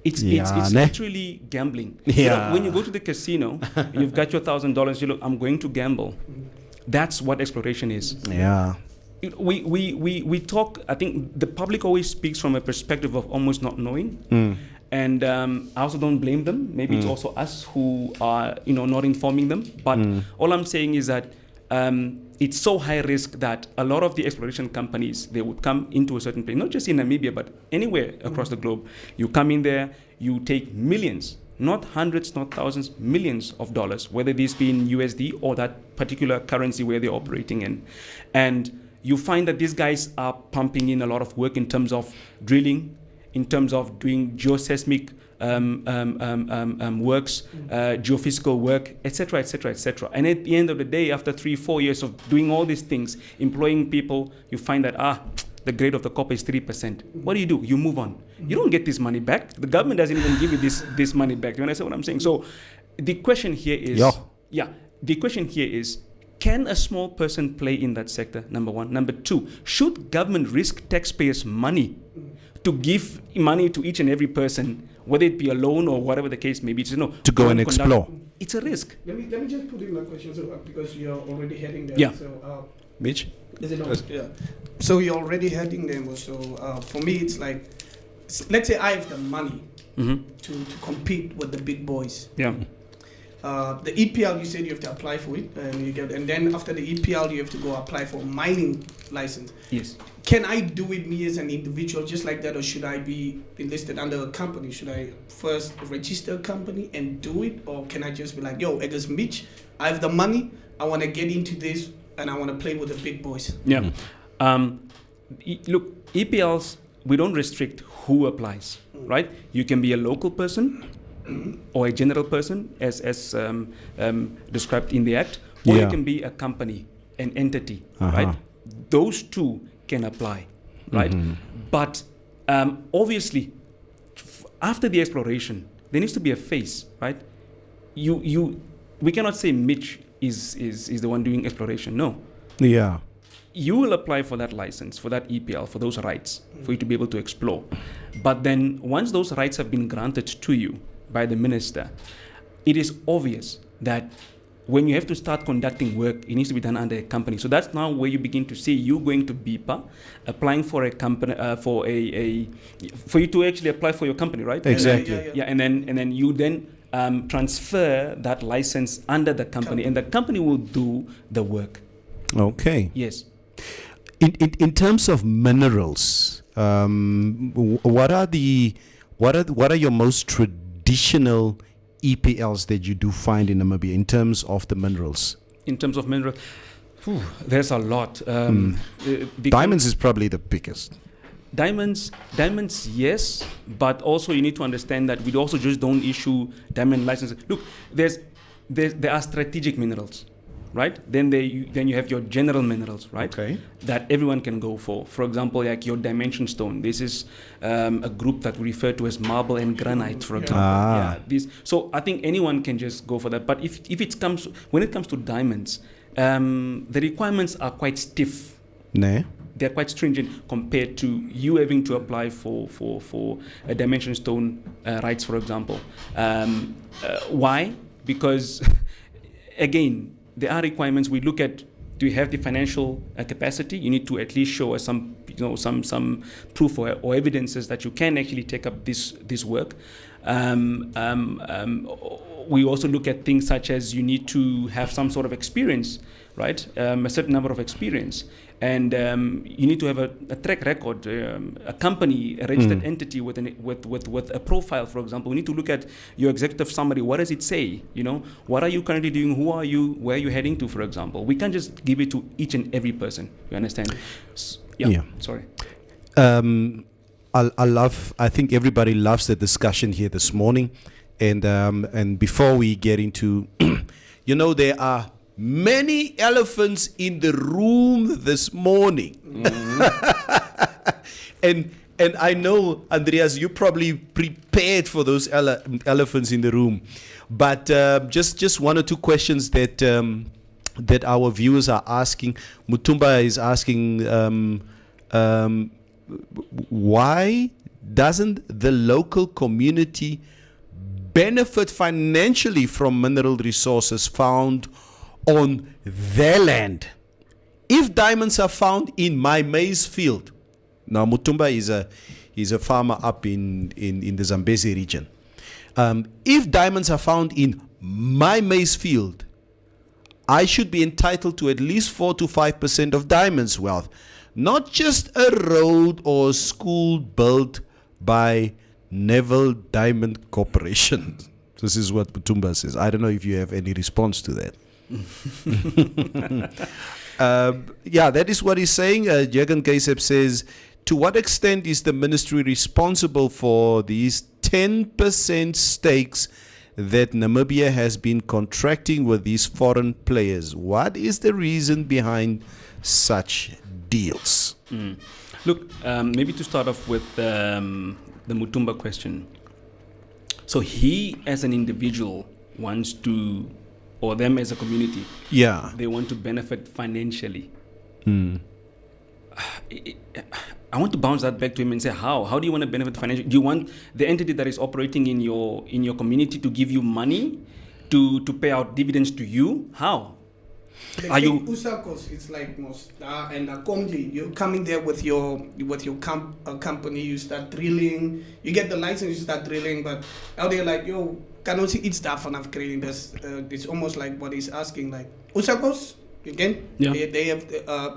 It's ne? literally gambling. You know, Yeah. when you go to the casino, you've got your $1,000. You look, I'm going to gamble. That's what exploration is. Yeah. We talk. I think the public always speaks from a perspective of almost not knowing, and I also don't blame them. Maybe it's also us who are not informing them. But all I'm saying is that it's so high risk that a lot of the exploration companies, they would come into a certain place, not just in Namibia but anywhere across the globe. You come in there, you take millions. Not hundreds, not thousands, millions of dollars, whether these be in USD or that particular currency where they're operating in. And you find that these guys are pumping in a lot of work in terms of drilling, in terms of doing geoseismic works, geophysical work, etc., etc., etc. And at the end of the day, after 3-4 years of doing all these things, employing people, you find that, the grade of the copper is 3%. What do? You move on. You don't get this money back. The government doesn't even give you this money back. You understand what I'm saying? So the question here is, the question here is, can a small person play in that sector? Number one. Number two, should government risk taxpayers' money to give money to each and every person, whether it be a loan or whatever the case may be, to go and explore? It's a risk. Let me just put in my question, because you're already heading there. Yeah. So, Mitch? is it on? Yeah. So you're already heading there. So for me, it's like, let's say I have the money to compete with the big boys. Yeah. The EPL, you said you have to apply for it, and then after the EPL, you have to go apply for a mining license. Yes. Can I do it me as an individual just like that, or should I be enlisted under a company? Should I first register a company and do it, or can I just be like, yo, as Mitch, I have the money, I want to get into this, and I want to play with the big boys? Yeah. Look, EPLs, we don't restrict who applies, right? You can be a local person or a general person, as described in the Act, or you can be a company, an entity, right? Those two can apply, right? But obviously, after the exploration, there needs to be a phase, right? We cannot say Mitch is the one doing exploration. No. Yeah. You will apply for that license, for that EPL, for those rights, for you to be able to explore. But then once those rights have been granted to you by the minister, it is obvious that when you have to start conducting work, it needs to be done under a company. So that's now where you begin to see you going to BIPA, applying for a company, for you to actually apply for your company, right? Exactly. Yeah. And then you transfer that license under the company, and the company will do the work. Okay. Yes. In terms of minerals, what are your most traditional EPLs that you do find in Namibia in terms of the minerals? In terms of mineral, there's a lot. Diamonds is probably the biggest. Diamonds, yes, but also you need to understand that we also just don't issue diamond licenses. Look, there are strategic minerals, right? Then you have your general minerals, right? Okay. That everyone can go for. For example, like your dimension stone. This is a group that we refer to as marble and granite, for example. So I think anyone can just go for that. But when it comes to diamonds, the requirements are quite stiff. Ne? They're quite stringent compared to you having to apply for a dimension stone rights, for example. Why? Because again, there are requirements. We look at, do you have the financial capacity? You need to at least show us some proof or evidences that you can actually take up this work. We also look at things such as you need to have some sort of experience, right? A certain number of experience. And you need to have a track record, a company, a registered entity with a profile, for example. We need to look at your executive summary. What does it say? What are you currently doing? Who are you? Where are you heading to, for example? We can't just give it to each and every person. You understand? Sorry. I think everybody loves the discussion here this morning. And before we get into, there are many elephants in the room this morning. and I know, Andreas, you probably prepared for those elephants in the room. But just one or two questions that our viewers are asking. Mutumba is asking, why doesn't the local community benefit financially from mineral resources found on their land? If diamonds are found in my maize field, now Mutumba is a farmer up in the Zambezi region. If diamonds are found in my maize field, I should be entitled to at least 4 to 5% of diamonds wealth, not just a road or a school built by Neville Diamond Corporation. This is what Mutumba says. I don't know if you have any response to that. Yeah, that is what he's saying. Jürgen Kasep says, to what extent is the ministry responsible for these 10% stakes that Namibia has been contracting with these foreign players? What is the reason behind such deals? Look, maybe to start off with the Mutumba question. So he, as an individual, wants to, or them as a community, they want to benefit financially. I want to bounce that back to him and say, how? How do you want to benefit financially? Do you want the entity that is operating in your community to give you money to pay out dividends to you? How? Are you Usakos? It's like most and Komji. You're coming there with your company. You start drilling. You get the license. You start drilling. But out there, like yo, cannot see eat stuff and I've creating this. It's almost like what he's asking. Like Usakos again. Yeah. They have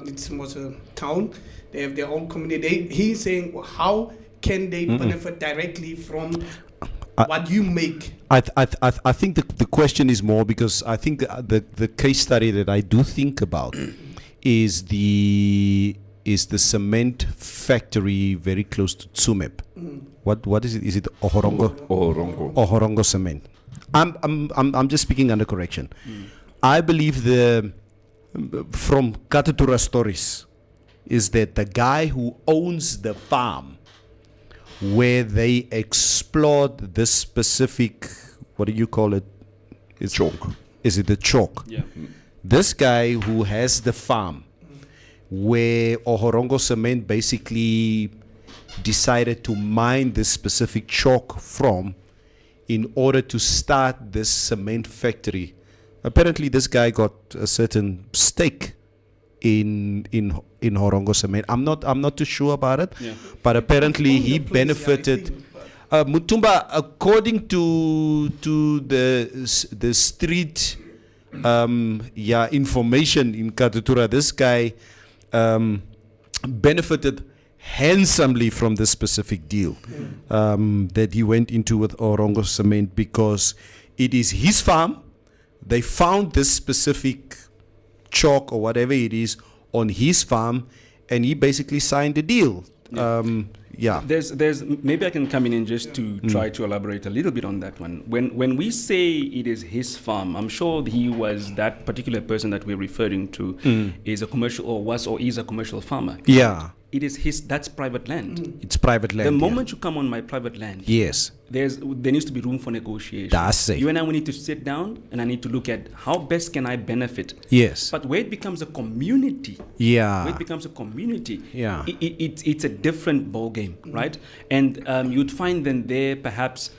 it's almost a town. They have their own community. He's saying, well, how can they benefit directly from what you make? I think the question is more because I think the case study that I do think about is the cement factory very close to Tsumeb. What is it? Is it Ohorongo? Ohorongo cement. I'm just speaking under correction. I believe from Katatura stories is that the guy who owns the farm where they explored this specific, what do you call it? It's chalk. Is it the chalk? Yeah. This guy who has the farm where Ohorongo Cement basically decided to mine this specific chalk from in order to start this cement factory. Apparently this guy got a certain stake in Horongo Cement. I'm not too sure about it, but apparently he benefited. Mutumba, according to the street information in Katutura, this guy benefited handsomely from this specific deal that he went into with Horongo Cement because it is his farm. They found this specific chalk or whatever it is on his farm, and he basically signed the deal. There's maybe I can come in and just to try to elaborate a little bit on that one. When we say it is his farm, I'm sure he was that particular person that we're referring to is a commercial or was or is a commercial farmer. Yeah. It is his. That's private land. It's private land. The moment you come on my private land, yes, there needs to be room for negotiation. That's it. You and I, we need to sit down and I need to look at how best can I benefit. Yes. But where it becomes a community, where it becomes a community, it's a different ball game, right? And you'd find then there perhaps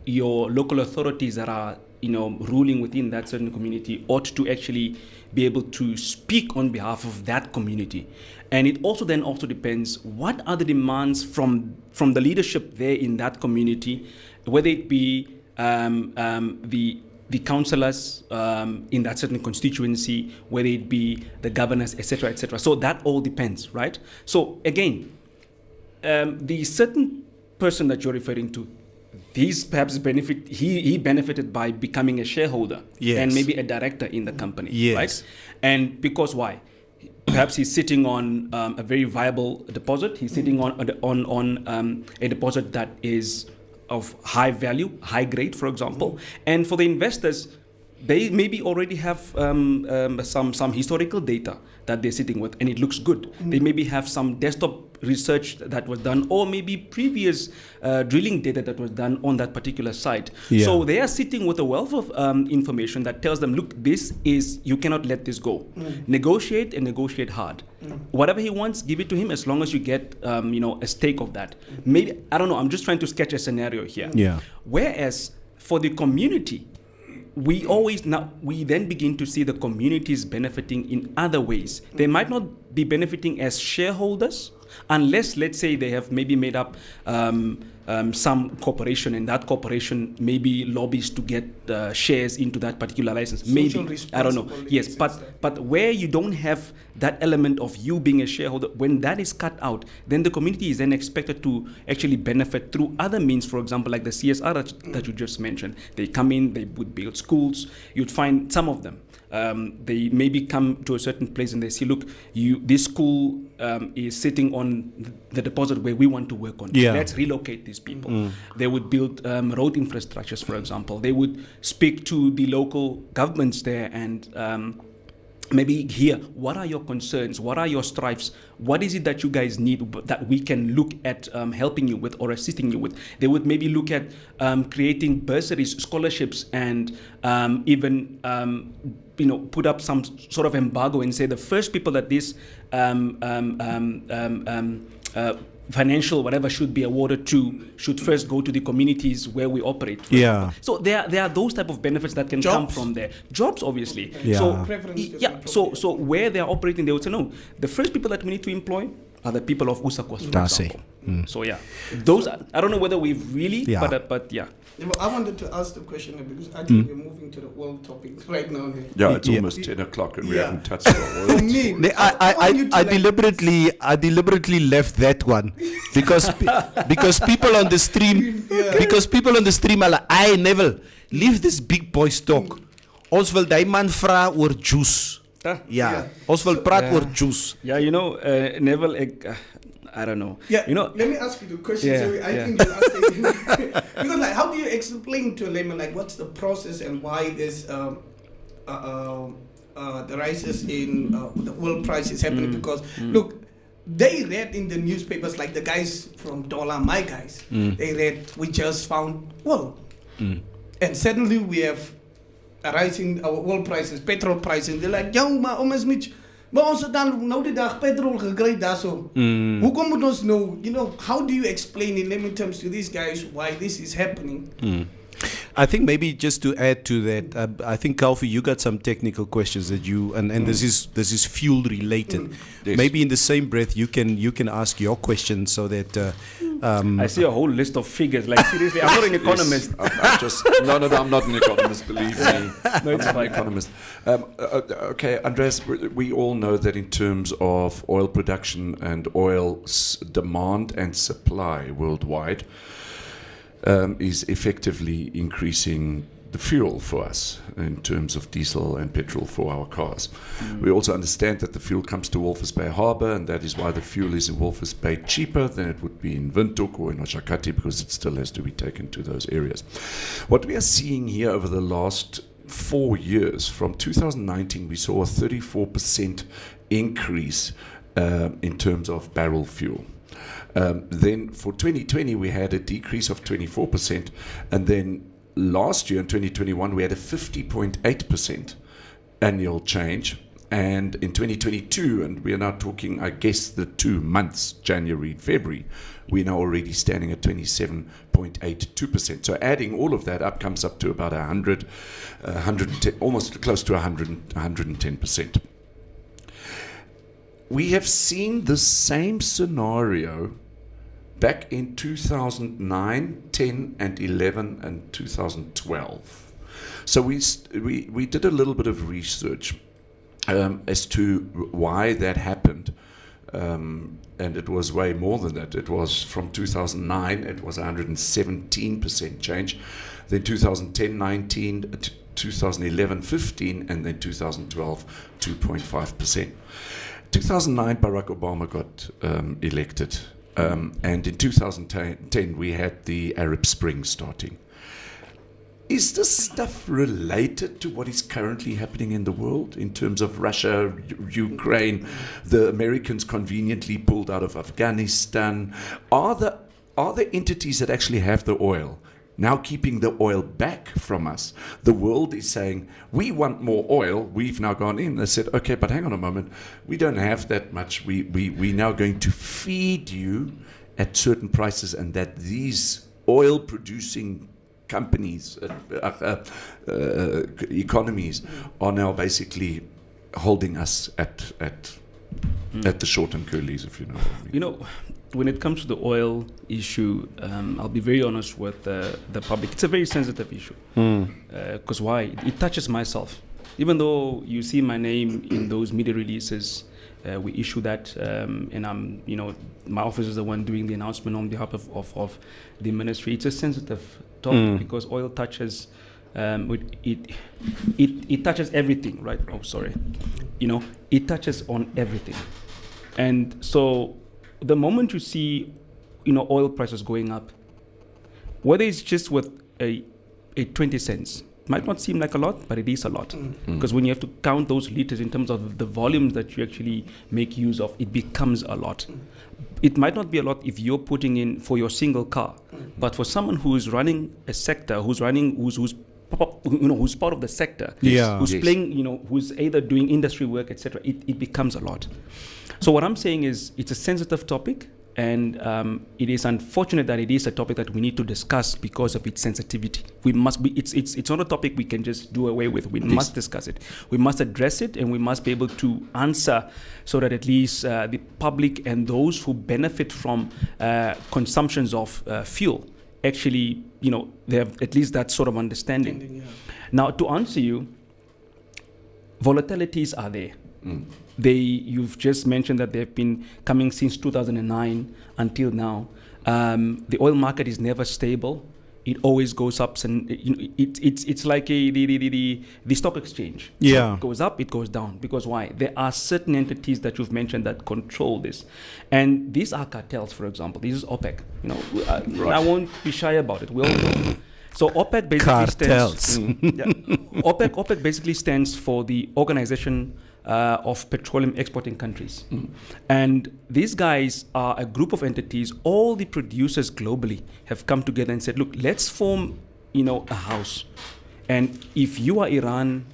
your local authorities that are ruling within that certain community ought to actually be able to speak on behalf of that community. And it also depends what are the demands from the leadership there in that community, whether it be the councillors in that certain constituency, whether it be the governors, etc., etc. So that all depends, right? So again, the certain person that you're referring to, he benefited by becoming a shareholder and maybe a director in the company, right? And because why? Perhaps he's sitting on a very viable deposit. He's sitting on a deposit that is of high value, high grade, for example. And for the investors, they maybe already have some historical data that they're sitting with, and it looks good. They maybe have some desktop research that was done, or maybe previous drilling data that was done on that particular site. Yeah. So they are sitting with a wealth of information that tells them, look, you cannot let this go. Negotiate and negotiate hard. Whatever he wants, give it to him, as long as you get a stake of that. Maybe, I don't know, I'm just trying to sketch a scenario here. Yeah. Whereas for the community, we then begin to see the communities benefiting in other ways. They might not be benefiting as shareholders, unless, let's say, they have maybe made up some corporation, and that corporation maybe lobbies to get shares into that particular license. Maybe, I don't know. Yes, but where you don't have that element of you being a shareholder, when that is cut out, then the community is then expected to actually benefit through other means. For example, like the CSR that you just mentioned. They come in, they would build schools. You'd find some of them. They maybe come to a certain place and they see, look, this school is sitting on the deposit where we want to work on. Yeah. Let's relocate these people. They would build road infrastructures, for example. They would speak to the local governments there and maybe hear, what are your concerns? What are your strifes? What is it that you guys need that we can look at helping you with or assisting you with? They would maybe look at creating bursaries, scholarships, and even put up some sort of embargo and say the first people that this financial whatever should be awarded to should first go to the communities where we operate. Yeah. So there are those type of benefits that can come Jobs. from there. Jobs, obviously. Yeah. So Preferences yeah. are So where they are operating, they would say no. The first people that we need to employ are the people of Usakwas, for That's it. example. So yeah, those I don't know whether we've really, Yeah. but yeah. Yeah, but I wanted to ask the question because I think we're moving to the world topic right now. Yeah, it's Yeah. almost 10 o'clock and we Yeah. haven't touched our For oil. me, I deliberately left that one because people on the stream are like, I never leave this big boys talk. Ons wil die man vra oor juice. Ja, ons wil praat oor juice. Yeah, Neville, I don't know. Yeah, Let me ask you the question. Yeah, So I yeah. think you're asking because, like, how do you explain to a layman, like, what's the process and why this the rises in the oil price is happening? Because look, they read in the newspapers, like the guys from Dollar, my guys, they read, we just found oil, and suddenly we have a rising our oil prices, petrol prices. They're like, "Yo, maar ons moet." Maar ons het dan nou die dag petrol gekry daarso. Hoekom moet ons nou, how do you explain in layman terms to these guys why this is happening? I think maybe just to add to that, I think Kalfi, you got some technical questions that you and this is fuel related. Yes. Maybe in the same breath you can ask your question so that I see a whole list of figures. Like seriously, I'm not an economist. Yes, I'm not an economist, believe me. No, it's I'm not fine. an economist. Okay, Andreas, we all know that in terms of oil production and oil demand and supply worldwide, is effectively increasing the fuel for us in terms of diesel and petrol for our cars. We also understand that the fuel comes to Walvis Bay Harbour, and that is why the fuel is in Walvis Bay cheaper than it would be in Windhoek or in Oshakati, because it still has to be taken to those areas. What we are seeing here over the last 4 years, from 2019, we saw a 34% increase in terms of barrel fuel. Then for 2020, we had a decrease of 24%. And then last year, in 2021, we had a 50.8% annual change. And in 2022, and we are now talking, I guess, the 2 months, January, February, we're now already standing at 27.82%. So adding all of that up comes up to about 110, almost close to 110%. We have seen the same scenario back in 2009, 10, and 11, and 2012. So we did a little bit of research as to why that happened. And it was way more than that. It was from 2009, it was 117% change. Then 2010, 19, 2011, 15, and then 2012, 2.5%. 2009, Barack Obama got elected. And in 2010, we had the Arab Spring starting. Is this stuff related to what is currently happening in the world in terms of Russia, Ukraine, the Americans conveniently pulled out of Afghanistan? Are the entities that actually have the oil now keeping the oil back from us? The world is saying, we want more oil. We've now gone in. They said, okay, but hang on a moment. We don't have that much. We're now going to feed you at certain prices, and that these oil producing companies, economies are now basically holding us at the short and curlies, if you know what I mean. You know, when it comes to the oil issue, I'll be very honest with the public. It's a very sensitive issue. Because why? It touches myself. Even though you see my name in those media releases, we issue that, and I'm, my office is the one doing the announcement on behalf of the ministry. It's a sensitive topic because oil touches, it touches everything, right? Oh, sorry. It touches on everything. And so the moment you see, oil prices going up, whether it's just with a 20 cents, might not seem like a lot, but it is a lot. Because when you have to count those liters in terms of the volumes that you actually make use of, it becomes a lot. It might not be a lot if you're putting in for your single car, but for someone who's running a sector, who's part of the sector, who's playing, who's either doing industry work, etc., it becomes a lot. So what I'm saying is, it's a sensitive topic. And it is unfortunate that it is a topic that we need to discuss because of its sensitivity. We must be. It's not a topic we can just do away with. We must discuss it. We must address it, and we must be able to answer so that at least the public and those who benefit from consumptions of fuel actually, they have at least that sort of understanding. Now, to answer you, volatilities are there. You've just mentioned that they've been coming since 2009 until now. The oil market is never stable. It always goes up, and it's like the stock exchange. Yeah, it goes up, it goes down. Because why? There are certain entities that you've mentioned that control this, and these are cartels. For example, this is OPEC. I won't be shy about it. We all know. So OPEC basically stands. OPEC basically stands for the Organization of Petroleum Exporting Countries. And these guys are a group of entities. All the producers globally have come together and said, look, let's form, a house. And if you are Iran,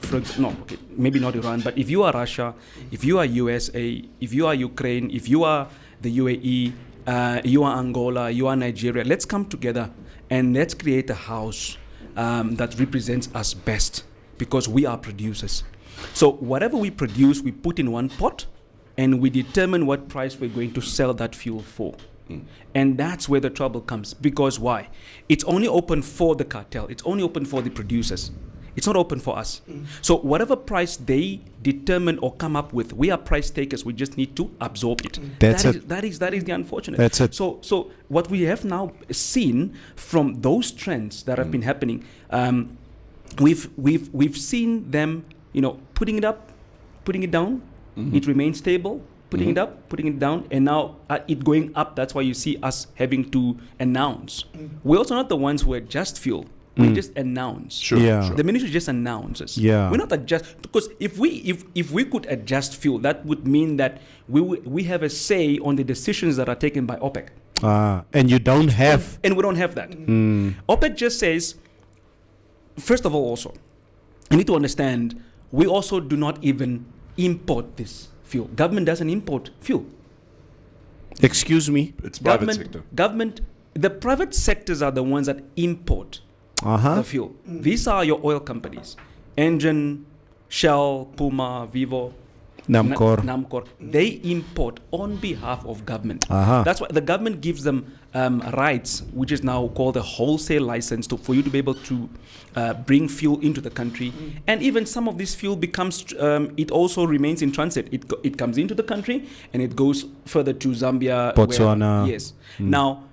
maybe not Iran, but if you are Russia, if you are USA, if you are Ukraine, if you are the UAE, you are Angola, you are Nigeria, let's come together and let's create a house that represents us best, because we are producers. So whatever we produce, we put in one pot, and we determine what price we're going to sell that fuel for. And that's where the trouble comes. Because why? It's only open for the cartel. It's only open for the producers. It's not open for us. So whatever price they determine or come up with, we are price takers. We just need to absorb it. That is the unfortunate. That's it. So what we have now seen from those trends that have been happening, we've seen them, putting it up, putting it down. It remains stable. Putting it up, putting it down, and now it going up. That's why you see us having to announce. We're also not the ones who adjust fuel. We just announce. Sure. The ministry just announces. Yeah. We're not adjust, because if we could adjust fuel, that would mean that we have a say on the decisions that are taken by OPEC. And you don't have. And we don't have that. OPEC just says, first of all, also, you need to understand, we also do not even import this fuel. Government doesn't import fuel. Excuse me? It's private sector. The private sectors are the ones that import the fuel. These are your oil companies. Engen, Shell, Puma, Vivo, Namcor. They import on behalf of government. That's why the government gives them rights, which is now called a wholesale license for you to be able to bring fuel into the country. And even some of this fuel becomes, it also remains in transit. It comes into the country and it goes further to Zambia, Botswana. Yes. Now,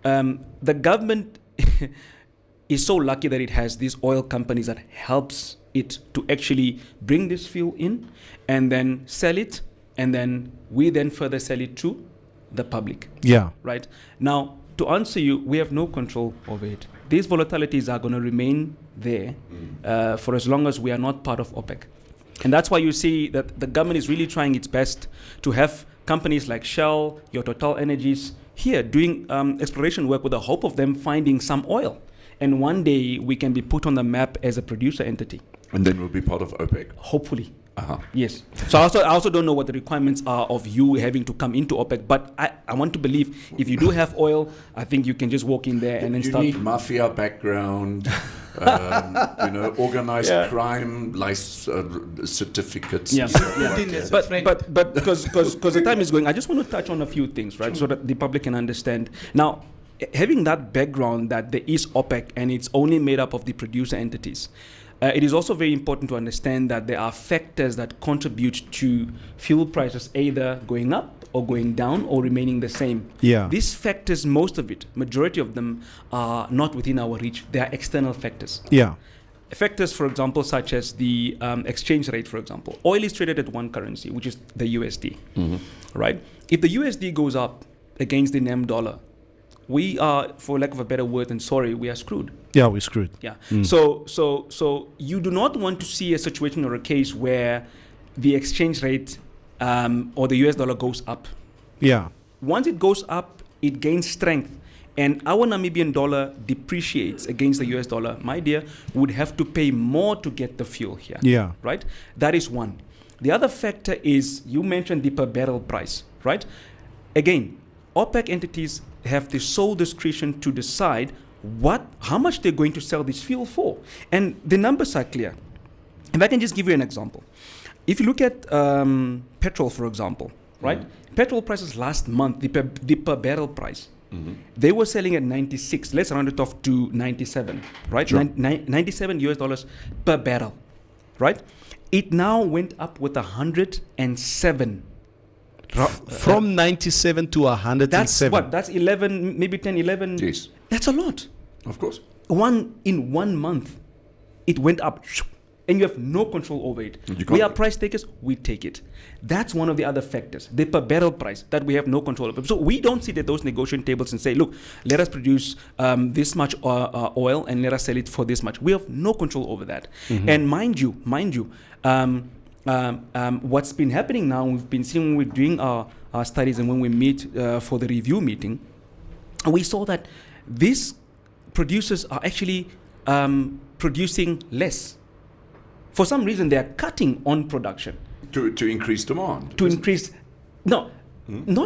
the government is so lucky that it has these oil companies that helps it to actually bring this fuel in and then sell it, and then we then further sell it to the public. Yeah. Right? Now, to answer you, we have no control over it. these volatilities are going to remain there for as long as we are not part of OPEC. And that's why you see that the government is really trying its best to have companies like Shell, your Total Energies here doing exploration work with the hope of them finding some oil. And one day we can be put on the map as a producer entity. And then we'll be part of OPEC. Hopefully. Uh-huh. Yes. So I also don't know what the requirements are of you having to come into OPEC, but I want to believe if you do have oil, I think you can just walk in there and then You start. need mafia background, organized crime, certificates. Yeah. and stuff Yeah. like that. But because the time is going, I just want to touch on a few things, right, so that the public can understand. Now, having that background that there is OPEC and it's only made up of the producer entities, it is also very important to understand that there are factors that contribute to fuel prices either going up or going down or remaining the same. Yeah. These factors, majority of them are not within our reach. They are external factors. Yeah. Factors, for example, such as the exchange rate, for example. Oil is traded at one currency, which is the USD, right? If the USD goes up against the NAM dollar, we are, for lack of a better word than sorry, we are screwed. Yeah, we're screwed. Yeah. So you do not want to see a situation or a case where the exchange rate or the US dollar goes up. Yeah. Once it goes up, it gains strength. And our Namibian dollar depreciates against the US dollar. My dear, would have to pay more to get the fuel here. Yeah. Right? That is one. The other factor is, you mentioned the per barrel price, right? Again, OPEC entities have the sole discretion to decide how much they're going to sell this fuel for. And the numbers are clear. If I can just give you an example. If you look at petrol, for example, right? Petrol prices last month, the per barrel price, they were selling at 96. Let's round it off to 97, right? Sure. 97 US dollars per barrel, right? It now went up with 107. From 97 to 107. That's what? That's 11, maybe 10, 11. Yes. That's a lot. Of course. In 1 month, it went up. And you have no control over it. We are price takers, we take it. That's one of the other factors, the per barrel price that we have no control over. So we don't sit at those negotiation tables and say, look, let us produce this much oil and let us sell it for this much. We have no control over that. And mind you, what's been happening now, we've been seeing when we're doing our studies and when we meet for the review meeting, we saw that these producers are actually producing less. For some reason, they are cutting on production. To increase demand. Not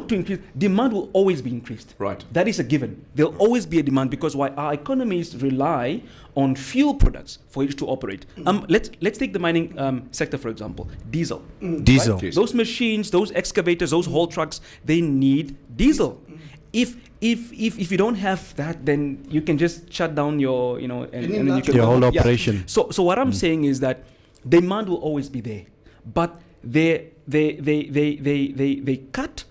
to increase. Demand will always be increased. Right. That is a given. There'll always be a demand because why our economies rely on fuel products for it to operate. Let's take the mining sector, for example. Diesel. Diesel. Right? Those machines, those excavators, those haul trucks, they need diesel. If you don't have that, then you can just shut down your, and then you can your whole operation. So what I'm saying is that demand will always be there, but they cut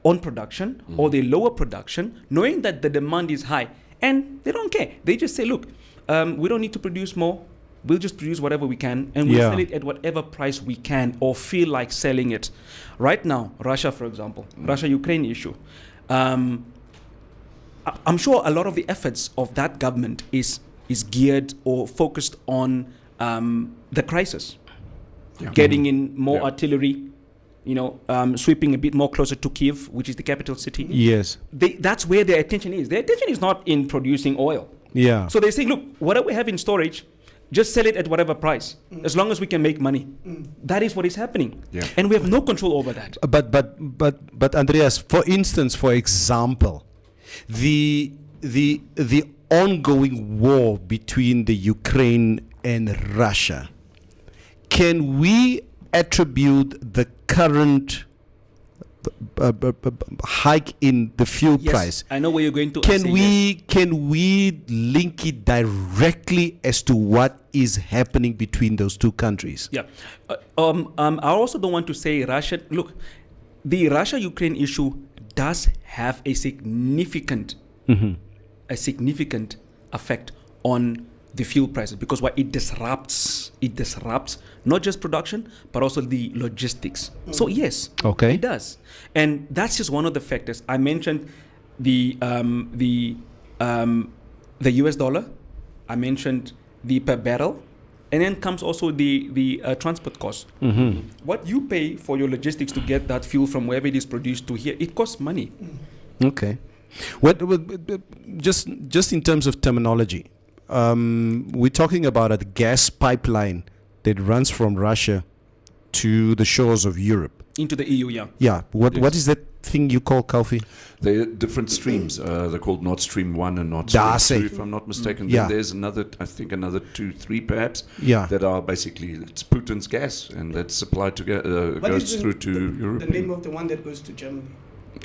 on production or they lower production, knowing that the demand is high, and they don't care. They just say, look, we don't need to produce more. We'll just produce whatever we can, and we'll sell it at whatever price we can or feel like selling it. Right now, Russia, for example, Russia-Ukraine issue. I'm sure a lot of the efforts of that government is geared or focused on the crisis, getting in more artillery, sweeping a bit more closer to Kiev, which is the capital city. Yes. That's where their attention is. Their attention is not in producing oil. Yeah. So they say, look, whatever we have in storage, just sell it at whatever price, as long as we can make money. That is what is happening, and we have no control over that. But Andreas, for example, the ongoing war between the Ukraine and Russia, can we attribute the current hike in the fuel price? I know where you're going to. Can we link it directly as to what is happening between those two countries? Yeah. I also don't want to say Russia. Look, the Russia-Ukraine issue does have a significant effect on the fuel prices, because it disrupts not just production but also the logistics. So yes, it does, and that's just one of the factors. I mentioned the US dollar I mentioned the per barrel, and then comes also the transport cost. What you pay for your logistics to get that fuel from wherever it is produced to here, it costs money. Okay. Just in terms of terminology, we're talking about a gas pipeline that runs from Russia to the shores of Europe. Into the EU, yeah. Yeah. What is that thing you call, Kofi? They're different streams. They're called Nord Stream 1 and Nord Yeah, I Stream see. 2, if I'm not mistaken. Yeah. Then there's another 2, 3 perhaps, Yeah. that are basically, it's Putin's gas, and that's supplied to What goes is through to Europe. The name of the one that goes to Germany.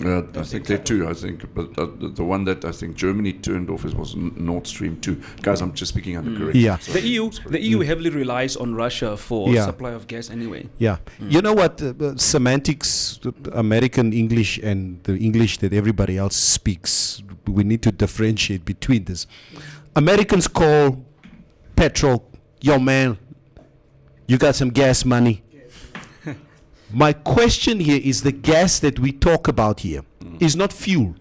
I think there are 2, I think. But the one that I think Germany turned off was Nord Stream 2. Guys, I'm just speaking under correction. Yeah. Sorry. The EU heavily relies on Russia for Yeah. supply of gas anyway. Yeah. You know what? Semantics, American English and the English that everybody else speaks, we need to differentiate between this. Americans call petrol, yo man, you got some gas money. My question here is the gas that we talk about here is not fuel.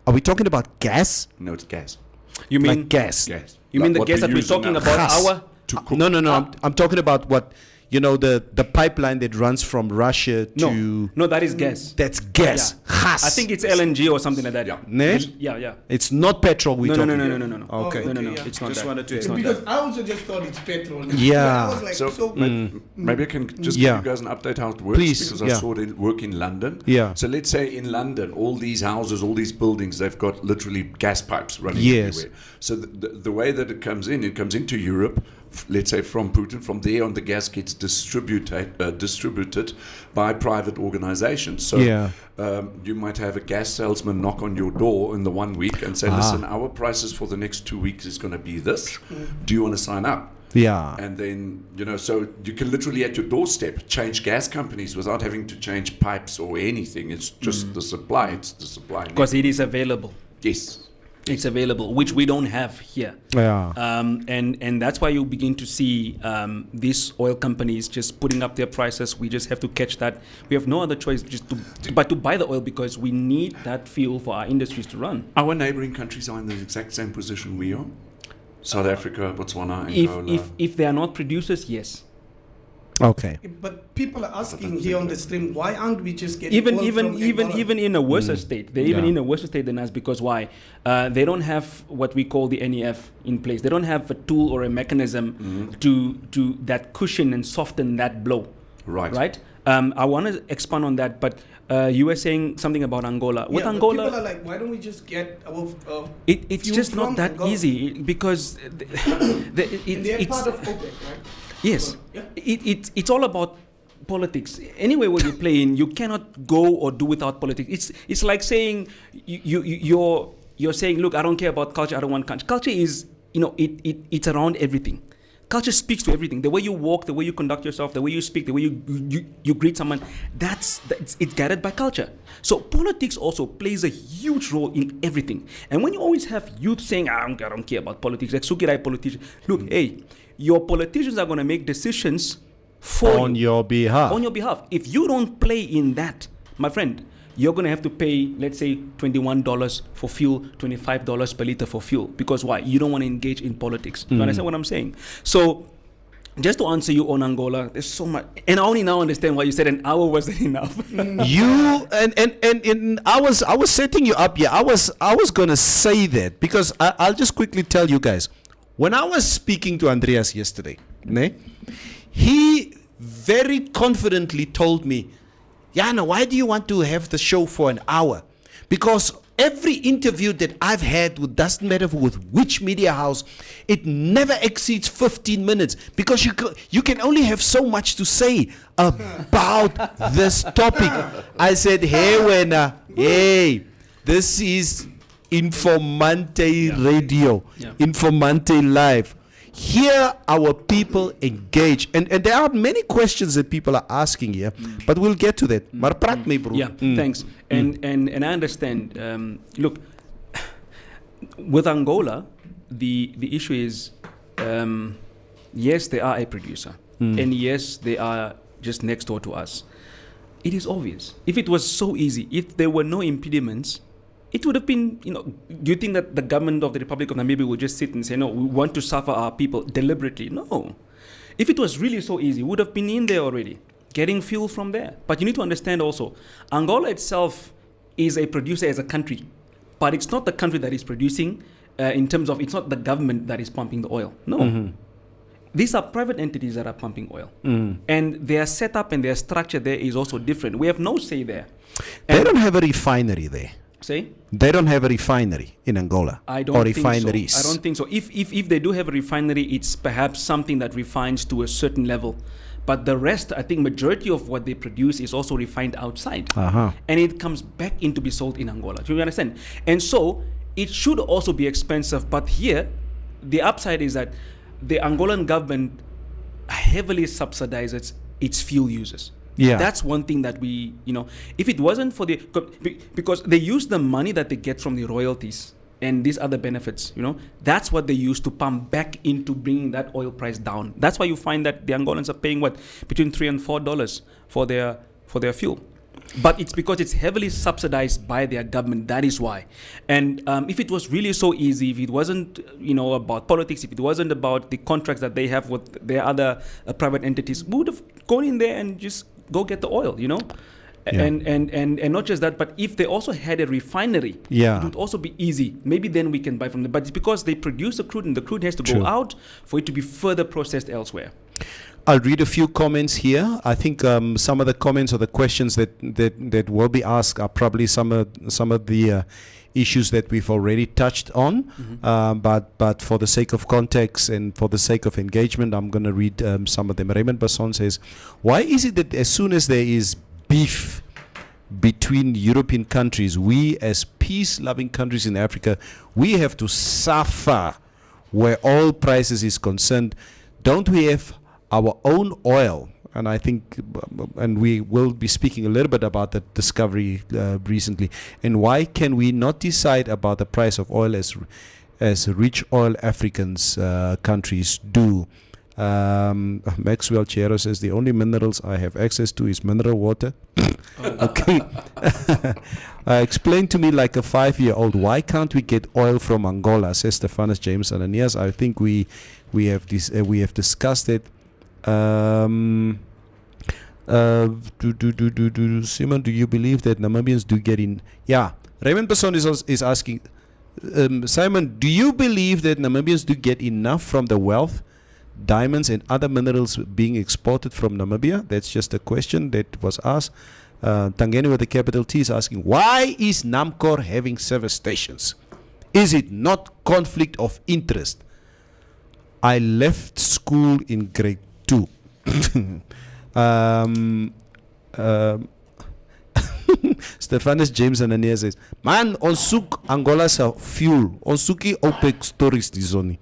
Are we talking about gas? No, it's gas. You mean Like gas? Gas. You mean Like the what gas that we're use in talking our about? gas. Our to cook. No. I'm talking about what, the pipeline that runs from Russia to... no, that is gas. That's gas. Yeah. Gas. I think it's LNG or something like that. Yeah. Ne? Yeah. It's not petrol we're No, talking no. about. Okay. No, yeah. it's not Just that. wanted to It's explain. not Because that. I also just thought it's petrol. Yeah. I was like, So, maybe I can just Yeah. give you guys an update how it works, Please, because yeah. I saw it work in London. Yeah. So let's say in London, all these houses, all these buildings, they've got literally gas pipes running Yes. everywhere. So the way that it comes into Europe, let's say from Putin, from there on the gas gets distributed by private organizations. So Yeah. you might have a gas salesman knock on your door in the 1 week and say, listen, our prices for the next 2 weeks is going to be this. Do you want to sign up? Yeah. And then, so you can literally at your doorstep change gas companies without having to change pipes or anything. It's just the supply. It's the supply. Because it is available. Yes. It's available, which we don't have here. Yeah. And that's why you begin to see these oil companies just putting up their prices. We just have to catch that. We have no other choice but to buy the oil, because we need that fuel for our industries to run. Our neighboring countries are in the exact same position we are. South Africa, Botswana, Angola. If they are not producers, yes. Okay. But people are asking here on the stream, why aren't we just getting oil from Angola? Even in a worse state, they're even in a worse state than us, because why? They don't have what we call the NEF in place. They don't have a tool or a mechanism to that cushion and soften that blow. Right. I want to expand on that, but you were saying something about Angola. With Yeah, but Angola, people are like, why don't we just get our it's fuel just from not that Angola? easy, because And they're it's part of OPEC, right? yes, Yeah. it's all about politics. Anywhere where you play in, you cannot go or do without politics. It's like saying you're saying, look, I don't care about culture. I don't want culture. Culture is it's around everything. Culture speaks to everything. The way you walk, the way you conduct yourself, the way you speak, the way you greet someone, it's guided by culture. So politics also plays a huge role in everything. And when you always have youth saying, I don't care about politics, like Sukirai politicians, look, hey, your politicians are going to make decisions On your behalf. on your behalf. If you don't play in that, my friend, you're going to have to pay, let's say, $21 for fuel, $25 per liter for fuel. Because why? You don't want to engage in politics. You understand what I'm saying? So, just to answer you on Angola, there's so much. And I only now understand why you said an hour wasn't enough. You and I was setting you up here. I was gonna say that because I'll just quickly tell you guys. When I was speaking to Andreas yesterday, he very confidently told me, Jana, why do you want to have the show for an hour? Because every interview that I've had, doesn't matter with which media house, it never exceeds 15 minutes because you can only have so much to say about this topic. I said, hey, Wena, hey, this is Informante Radio, Informante Live. Here our people engage, and there are many questions that people are asking here, but we'll get to that. Maar praat mee, bro. Yeah, thanks. And I understand. Look, with Angola, the issue is, yes, they are a producer, and yes, they are just next door to us. It is obvious. If it was so easy, if there were no impediments, it would have been, do you think that the government of the Republic of Namibia would just sit and say, no, we want to suffer our people deliberately? No. If it was really so easy, we would have been in there already, getting fuel from there. But you need to understand also, Angola itself is a producer as a country, but it's not the country that is producing in terms of, it's not the government that is pumping the oil. No. Mm-hmm. These are private entities that are pumping oil. Mm. And their setup and their structure there is also different. We have no say there. They don't have a refinery there. Say? They don't have a refinery in Angola. I don't think refineries. So. I don't think so. If they do have a refinery, it's perhaps something that refines to a certain level. But the rest, I think majority of what they produce is also refined outside. Uh-huh. And it comes back in to be sold in Angola. Do you understand? And so it should also be expensive. But here, the upside is that the Angolan government heavily subsidizes its fuel users. Yeah. That's one thing that we, if it wasn't for because they use the money that they get from the royalties and these other benefits, that's what they use to pump back into bringing that oil price down. That's why you find that the Angolans are paying between $3 and $4 for their fuel. But it's because it's heavily subsidized by their government. That is why. And if it was really so easy, if it wasn't, about politics, if it wasn't about the contracts that they have with their other private entities, we would have gone in there and just go get the oil, Yeah. And not just that, but if they also had a refinery, it would also be easy. Maybe then we can buy from them. But it's because they produce the crude and the crude has to go out for it to be further processed elsewhere. I'll read a few comments here. I think some of the comments or the questions that will be asked are probably some of the issues that we've already touched on. Mm-hmm. But for the sake of context and for the sake of engagement, I'm going to read some of them. Raymond Basson says, why is it that as soon as there is beef between European countries, we as peace-loving countries in Africa, we have to suffer where oil prices is concerned? Don't we have our own oil? And I think, and we will be speaking a little bit about that discovery recently. And why can we not decide about the price of oil as rich oil Africans countries do? Maxwell Chiero says the only minerals I have access to is mineral water. Okay. Explain to me like a 5-year-old, why can't we get oil from Angola? Says Stephanus James Ananias. I think we have discussed it. Simon, do you believe that Namibians do get in? Yeah, Raymond Person is asking, Simon, do you believe that Namibians do get enough from the wealth, diamonds and other minerals being exported from Namibia? That's just a question that was asked. Tangeni with a capital T is asking, why is Namcor having service stations? Is it not conflict of interest? I left school in grade 2. Stephanus James Ananias says, man, ons soek Angola se fuel. Ons soekie OPEC stories die zoni.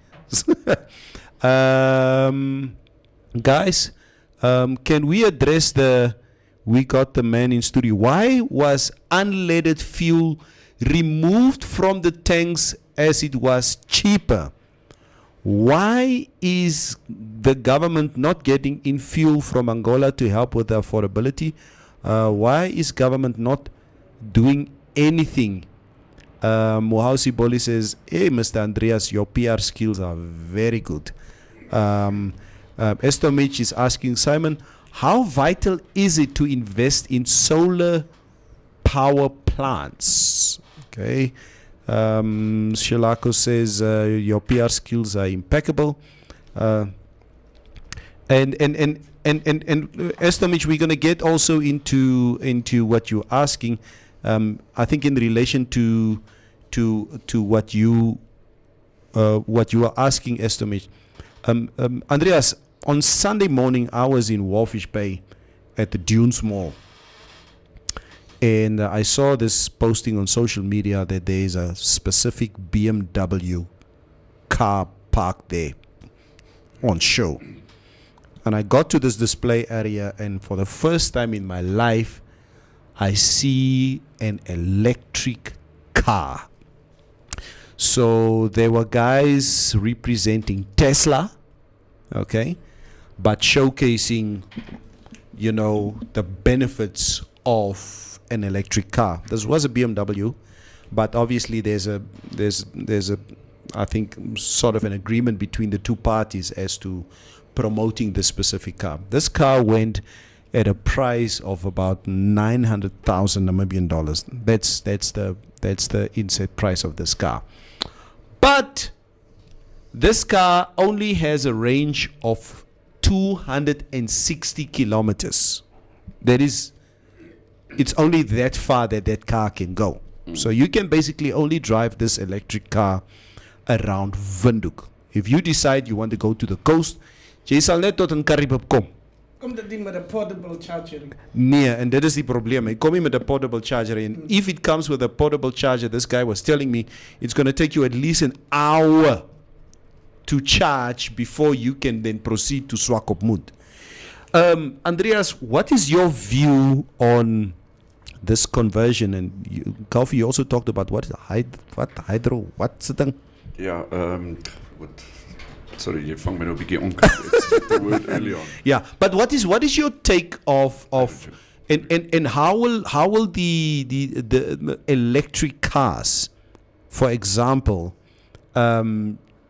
Guys, can we address we got the man in studio. Why was unleaded fuel removed from the tanks as it was cheaper? Why is the government not getting in fuel from Angola to help with the affordability? Why is government not doing anything? Mohausi Boli says, hey, Mr. Andreas, your PR skills are very good. Estomich is asking, Simon, how vital is it to invest in solar power plants? Okay. Shilako says your PR skills are impeccable, and Estomich, we're going to get also into what you're asking. I think in relation to what you are asking, Estomich. Andreas, on Sunday morning, I was in Walfish Bay at the Dunes Mall. And I saw this posting on social media that there is a specific BMW car parked there on show. And I got to this display area, and for the first time in my life, I see an electric car. So there were guys representing Tesla, okay, but showcasing, the benefits of an electric car. This was a BMW, but obviously there's a I think sort of an agreement between the two parties as to promoting this specific car. This car went at a price of about 900,000 Namibian dollars. That's the inset price of this car. But this car only has a range of 260 kilometers. It's only that far that car can go. So you can basically only drive this electric car around Windhoek. If you decide you want to go to the coast, jy sal net tot in Karibop kom. Kom dat ding met 'n portable charger. Nee, en dit is die probleem. Hy kom nie met 'n portable charger in. If it comes with a portable charger, this guy was telling me it's going to take you at least an hour to charge before you can then proceed to Swakopmund. Andreas, what is your view on this conversion? And Kofi, you also talked about what's the thing? Yeah, sorry, you vang my nou 'n bietjie It's just the word early on. Yeah, but what is your take of and how will the electric cars, for example,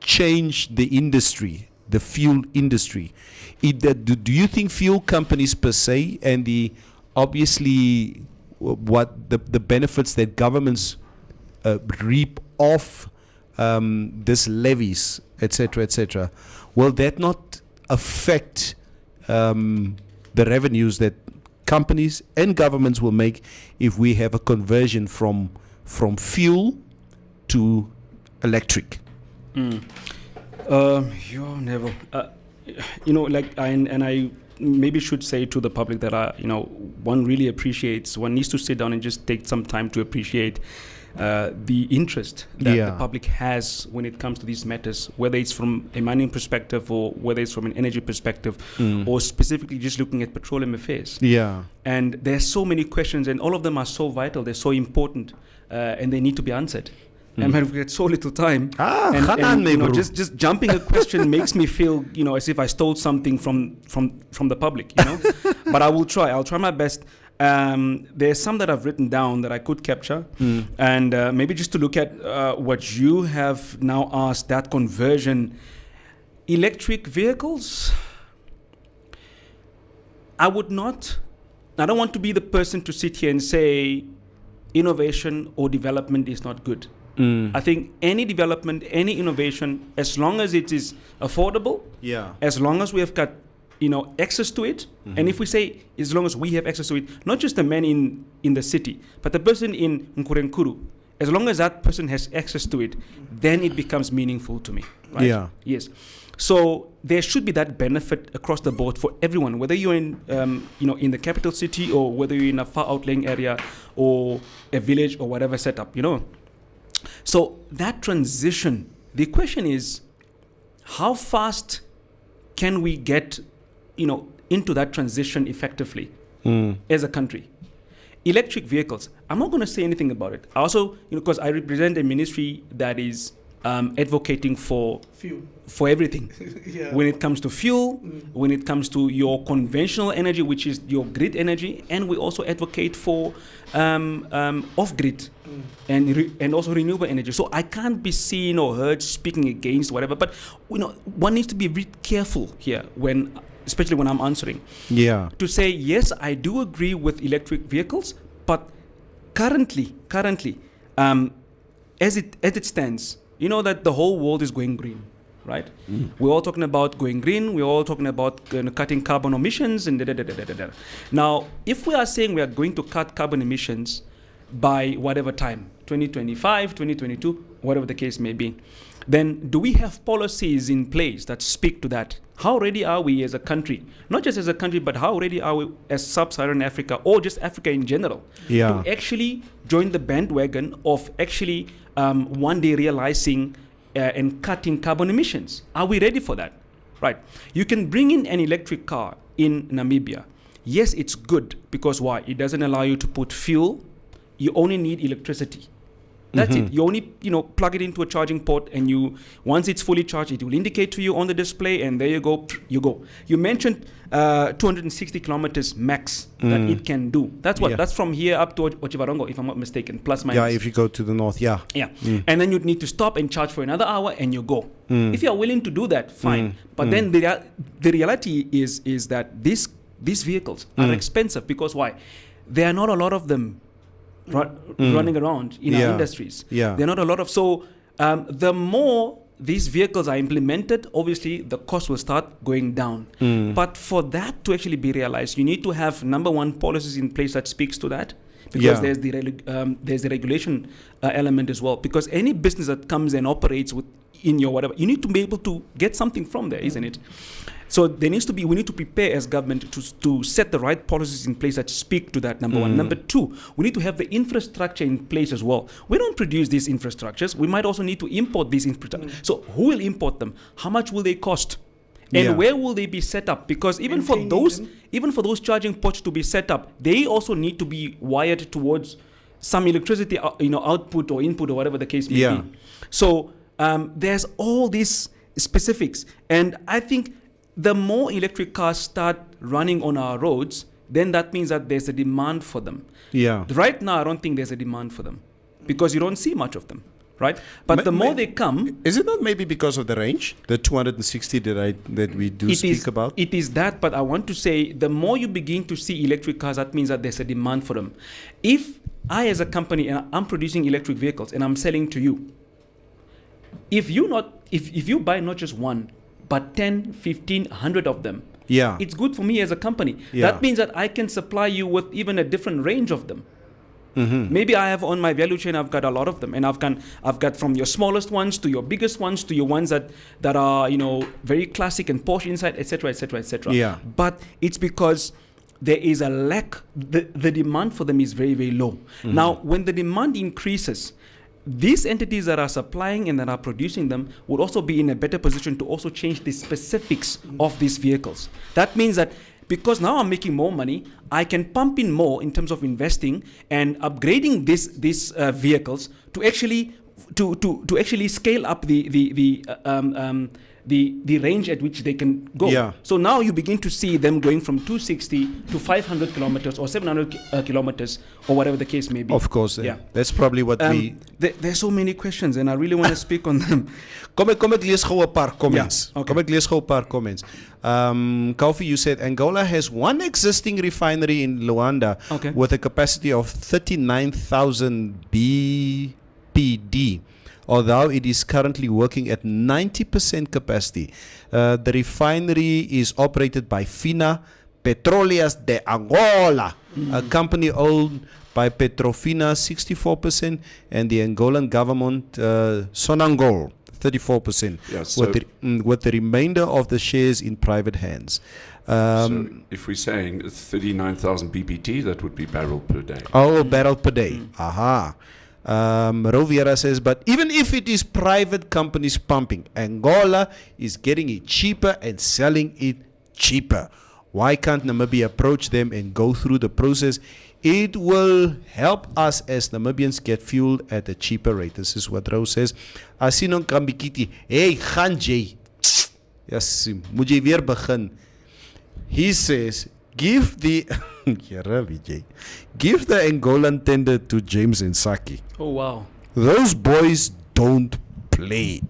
change the industry, the fuel industry? Do you think fuel companies per se and the obviously what the benefits that governments reap off this levies, etc., will that not affect the revenues that companies and governments will make if we have a conversion from fuel to electric? Neville. I maybe should say to the public that one really appreciates. One needs to sit down and just take some time to appreciate the interest that the public has when it comes to these matters, whether it's from a mining perspective or whether it's from an energy perspective, or specifically just looking at petroleum affairs. Yeah. And there's so many questions, and all of them are so vital. They're so important, and they need to be answered. And we've got so little time. Just jumping a question makes me feel, as if I stole something from the public, But I will try. I'll try my best. There's some that I've written down that I could capture, and maybe just to look at what you have now asked, that conversion, electric vehicles. I don't want to be the person to sit here and say innovation or development is not good. I think any development, any innovation, as long as it is affordable, as long as we have got access to it, and if we say as long as we have access to it, not just the man in the city, but the person in Nkurenkuru, as long as that person has access to it, then it becomes meaningful to me. Right? Yeah. Yes. So there should be that benefit across the board for everyone, whether you're in in the capital city or whether you're in a far outlying area or a village or whatever setup, So that transition, the question is, how fast can we get, into that transition effectively as a country? Electric vehicles, I'm not going to say anything about it. I also, because I represent a ministry that is advocating for fuel, for everything. When it comes to fuel, when it comes to your conventional energy, which is your grid energy, and we also advocate for off-grid and also renewable energy. So I can't be seen or heard speaking against whatever, but one needs to be very careful here especially when I'm answering. Yeah. To say yes, I do agree with electric vehicles, but currently, as it stands, that the whole world is going green, right? We're all talking about going green. We're all talking about cutting carbon emissions and da. Now, if we are saying we are going to cut carbon emissions by whatever time, 2025, 2022, whatever the case may be, then do we have policies in place that speak to that? How ready are we as a country? Not just as a country, but how ready are we as sub-Saharan Africa or just Africa in general to actually join the bandwagon of actually one day realizing and cutting carbon emissions? Are we ready for that? Right. You can bring in an electric car in Namibia. Yes, it's good because why? It doesn't allow you to put fuel. You only need electricity. That's it. You only, plug it into a charging port, and once it's fully charged, it will indicate to you on the display, and there you go. You go. You mentioned 260 kilometers max that it can do. That's what. Yeah. That's from here up to Ochivarongo, if I'm not mistaken, plus minus. Yeah, if you go to the north, yeah. Yeah. And then you'd need to stop and charge for another hour, and you go. If you are willing to do that, fine. But then the reality is that these vehicles are expensive, because why? There are not a lot of them running around in our industries. Yeah. There are not a lot of. So the more these vehicles are implemented, obviously the cost will start going down. But for that to actually be realized, you need to have, number one, policies in place that speaks to that. Because there's the regulation element as well. Because any business that comes and operates in your whatever, you need to be able to get something from there, isn't it? So we need to prepare as government to set the right policies in place that speak to that, number one. Number two, we need to have the infrastructure in place as well. We don't produce these infrastructures. We might also need to import these infrastructures. So who will import them? How much will they cost? And where will they be set up? Because even for those charging ports to be set up, they also need to be wired towards some electricity, output or input or whatever the case may be. So there's all these specifics, and I think the more electric cars start running on our roads, then that means that there's a demand for them. Yeah. Right now, I don't think there's a demand for them, because you don't see much of them. Right, but the more they come, is it not maybe because of the range, the 260 that we do speak about? It is that, but I want to say, the more you begin to see electric cars, that means that there's a demand for them. If I, as a company, and I'm producing electric vehicles and I'm selling to you, if you buy not just one, but 10, 15, 100 of them, it's good for me as a company. That means that I can supply you with even a different range of them. Maybe I have on my value chain, I've got a lot of them, and I've got from your smallest ones to your biggest ones to your ones that are very classic and Porsche inside, etc., etc., etc. Yeah. But it's because there is a lack. The demand for them is very, very low. Now, when the demand increases, these entities that are supplying and that are producing them would also be in a better position to also change the specifics of these vehicles. That means that because now I'm making more money, I can pump in more in terms of investing and upgrading these vehicles to actually scale up the range at which they can go. Yeah. So now you begin to see them going from 260 to 500 kilometers or 700 kilometers or whatever the case may be. Of course. That's probably what there's so many questions and I really want to speak on them. Kom ek lees gou 'n paar comments. Yeah, okay. Kom ek lees gou 'n paar comments. Kofi, you said Angola has one existing refinery in Luanda with a capacity of 39,000 BPD. Although it is currently working at 90% capacity. The refinery is operated by Fina Petroleas de Angola, a company owned by Petrofina 64% and the Angolan government Sonangol 34%, with the remainder of the shares in private hands. So if we're saying 39,000 BPT, that would be barrel per day. Oh, barrel per day. Aha. Rovera says, but even if it is private companies pumping, Angola is getting it cheaper and selling it cheaper. Why can't Namibia approach them and go through the process? It will help us as Namibians get fuel at a cheaper rate. This is what Rose says. Asinon Kambikiti. Hey, Ganjay. Yes, moet jy weer begin. He says, give the Angolan tender to James and Saki. Oh, wow. Those boys don't play.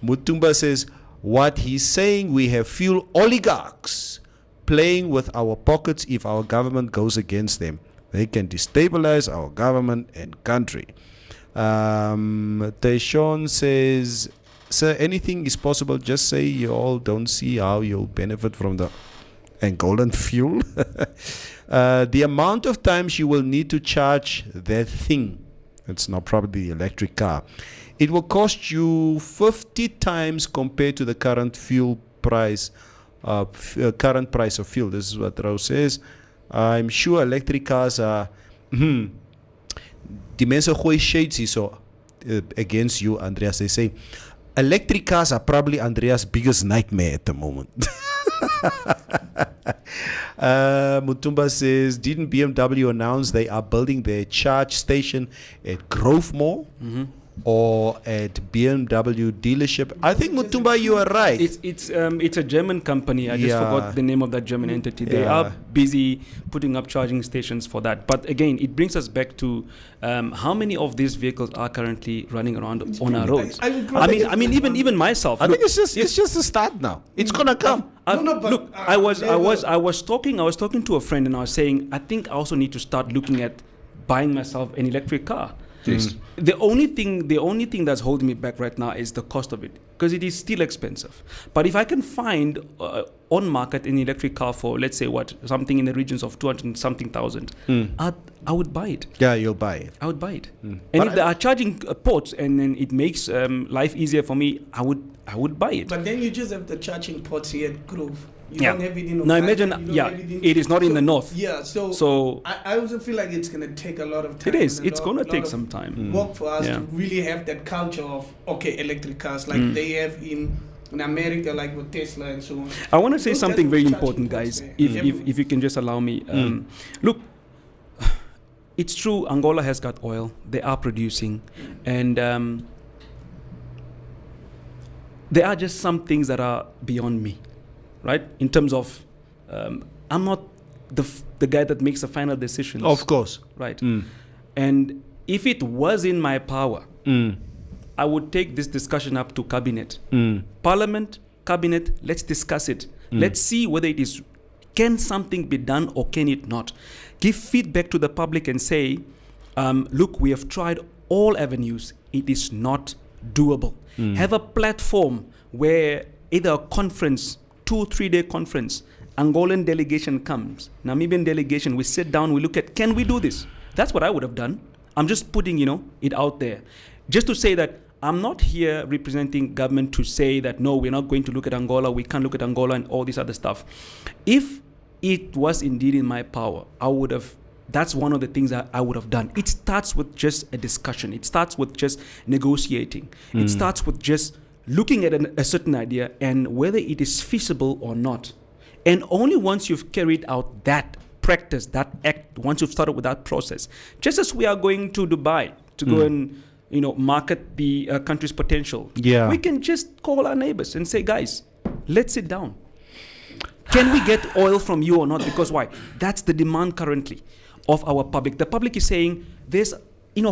Mutumba says, what he's saying, we have fuel oligarchs playing with our pockets if our government goes against them. They can destabilize our government and country. Taishon says, sir, anything is possible. Just say you all don't see how you'll benefit from the Angolan fuel. The amount of times you will need to charge that thing, it's not probably the electric car, it will cost you 50 times compared to the current fuel price, current price of fuel. This is what Rose says. I'm sure electric cars are die mense gooi shades hier so against you, Andreas. They say electric cars are probably Andreas' biggest nightmare at the moment. Mutumba says, didn't BMW announce they are building their charge station at Grove Mall or at BMW dealership? I think, Mutumba, you are right. It's a German company. I just forgot the name of that German entity. They are busy putting up charging stations for that. But again, it brings us back to how many of these vehicles are currently running around on our roads. I mean, even myself. I think it's just a start now. It's gonna come. I was talking to a friend and I was saying, I think I also need to start looking at buying myself an electric car. Yes. The only thing that's holding me back right now is the cost of it, because it is still expensive. But if I can find on market an electric car for, let's say, something in the regions of 200 something thousand, I would buy it. Yeah, you'll buy it. I would buy it. And but if there are charging ports and then it makes life easier for me, I would buy it. But then you just have the charging ports here at Grove. You Yeah. don't have it in Now Okada, imagine, you don't yeah, have in- it is not in the north. Yeah, So so I also feel like it's going to take a lot of time. it is. and a It's lot- going to lot take of some time. work for us Yeah. to really have that culture of, okay, electric cars like they have in America, like with Tesla and so on. I want to say Those something guys very were important, charging guys. ports If there. if you can just allow me, look, it's true. Angola has got oil. They are producing, and there are just some things that are beyond me, right? In terms of, I'm not the guy that makes the final decisions. Of course. Right. And if it was in my power, I would take this discussion up to cabinet, parliament, cabinet. Let's discuss it. Let's see whether can something be done or can it not. Give feedback to the public and say, look, we have tried all avenues. It is not doable. Have a platform where either a conference, 2-3 day conference, Angolan delegation comes, Namibian delegation, we sit down, we look at, can we do this? That's what I would have done. I'm just putting, it out there. Just to say that I'm not here representing government to say that, no, we're not going to look at Angola, we can't look at Angola and all this other stuff. If it was indeed in my power, that's one of the things that I would have done. It starts with just a discussion. It starts with just negotiating. It starts with just looking at a certain idea and whether it is feasible or not. And only once you've carried out that practice, that act, once you've started with that process, just as we are going to Dubai to go and market the country's potential, we can just call our neighbors and say, guys, let's sit down. Can we get oil from you or not? Because why? That's the demand currently of our public. The public is saying there's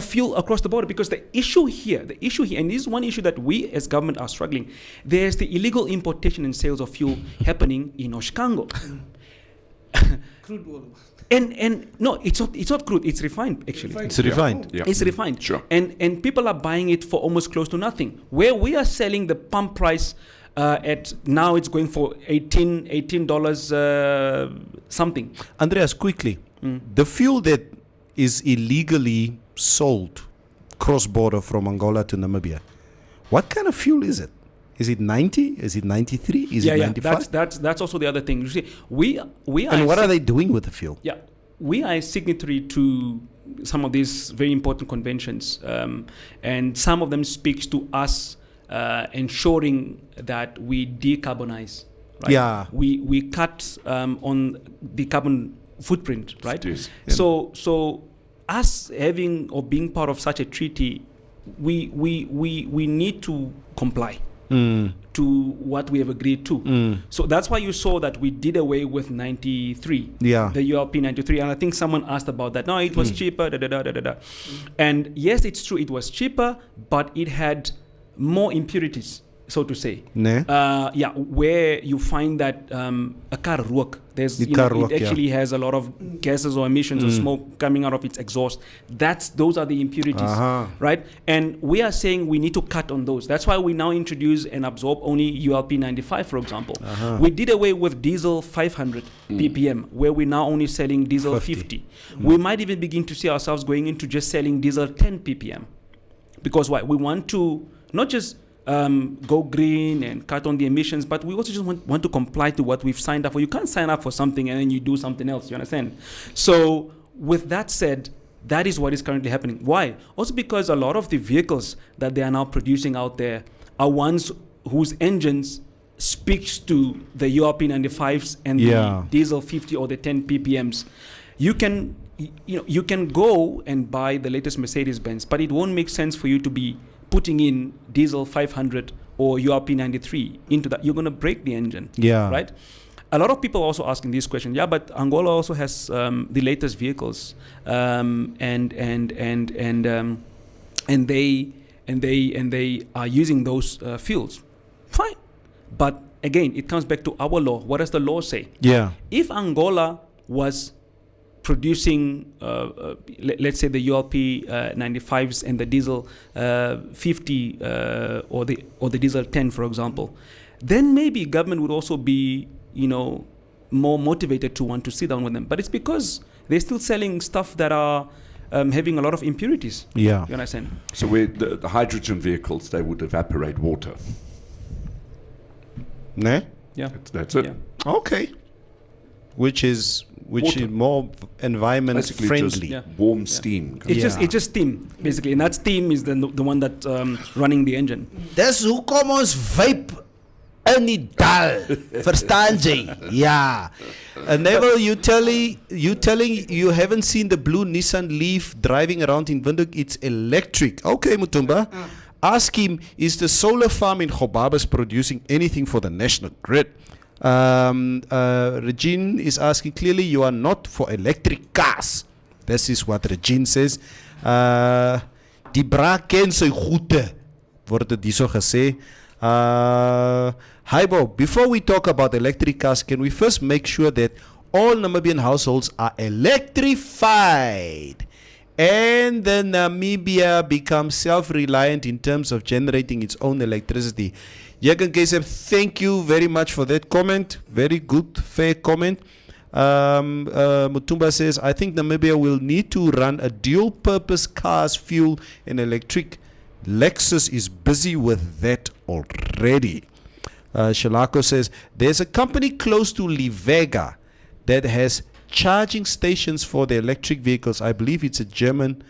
fuel across the border, because the issue here, and this is one issue that we as government are struggling. There's the illegal importation and sales of fuel happening in Oshikango. Crude oil. And no, it's not crude. It's refined actually. It's refined. Yeah. It's refined. Sure. And people are buying it for almost close to nothing. Where we are selling the pump price at now, it's going for $18 something. Andreas, quickly, the fuel that is illegally sold cross-border from Angola to Namibia, what kind of fuel is it? Is it 90? Is it 93? Is it 95? That's also the other thing. You see, we are. And what are they doing with the fuel? Yeah, we are a signatory to some of these very important conventions, and some of them speaks to us ensuring that we decarbonize. Right? Yeah. We cut on the carbon footprint, right? Yes. So us having or being part of such a treaty, we need to comply to what we have agreed to. So that's why you saw that we did away with 93, the ULP 93, and I think someone asked about that. No, it was cheaper, And yes, it's true, it was cheaper, but it had more impurities, so to say. Where you find that a car rook, it actually has a lot of gases or emissions or smoke coming out of its exhaust. Those are the impurities, right? And we are saying we need to cut on those. That's why we now introduce and absorb only ULP 95, for example. We did away with diesel 500 ppm, where we're now only selling diesel 50. We might even begin to see ourselves going into just selling diesel 10 ppm. Because why? We want to not just go green and cut on the emissions, but we also just want to comply to what we've signed up for. You can't sign up for something and then you do something else, you understand? So with that said, that is what is currently happening. Why? Also because a lot of the vehicles that they are now producing out there are ones whose engines speaks to the URP 95s and the diesel 50 or the 10 ppms. You can go and buy the latest Mercedes-Benz, but it won't make sense for you to be putting in diesel 500 or URP 93 into that. You're going to break the engine, right? A lot of people are also asking this question. Yeah, but Angola also has the latest vehicles, and they are using those fuels. Fine, but again, it comes back to our law. What does the law say? Yeah. If Angola was producing, let's say the ULP 95s and the diesel 50 or the diesel 10, for example, then maybe government would also be, more motivated to want to sit down with them. But it's because they're still selling stuff that are having a lot of impurities. Yeah. You understand? So where the hydrogen vehicles, they would evaporate water. Ne? Yeah. That's it. Yeah. Okay. Which is Water. more environment Basically friendly. just warm steam. It's just steam, basically. And that steam is the one that's running the engine. Dis hoekom ons vape in die dal. Verstaan jy? Ja. Neville, you telling you haven't seen the blue Nissan Leaf driving around in Windhoek? It's electric. Okay, Mutumba. Ask him, is the solar farm in Gobabis producing anything for the national grid? Regine is asking, clearly you are not for electric cars. This is what Regine says. Die bra ken sy goede, word dit hierso gesê. Hybo, before we talk about electric cars, can we first make sure that all Namibian households are electrified and then Namibia becomes self-reliant in terms of generating its own electricity? Jürgen Kesep, thank you very much for that comment. Very good, fair comment. Mutumba says, I think Namibia will need to run a dual-purpose cars, fuel and electric. Lexus is busy with that already. Shalako says, there's a company close to Livega that has charging stations for the electric vehicles. I believe it's a German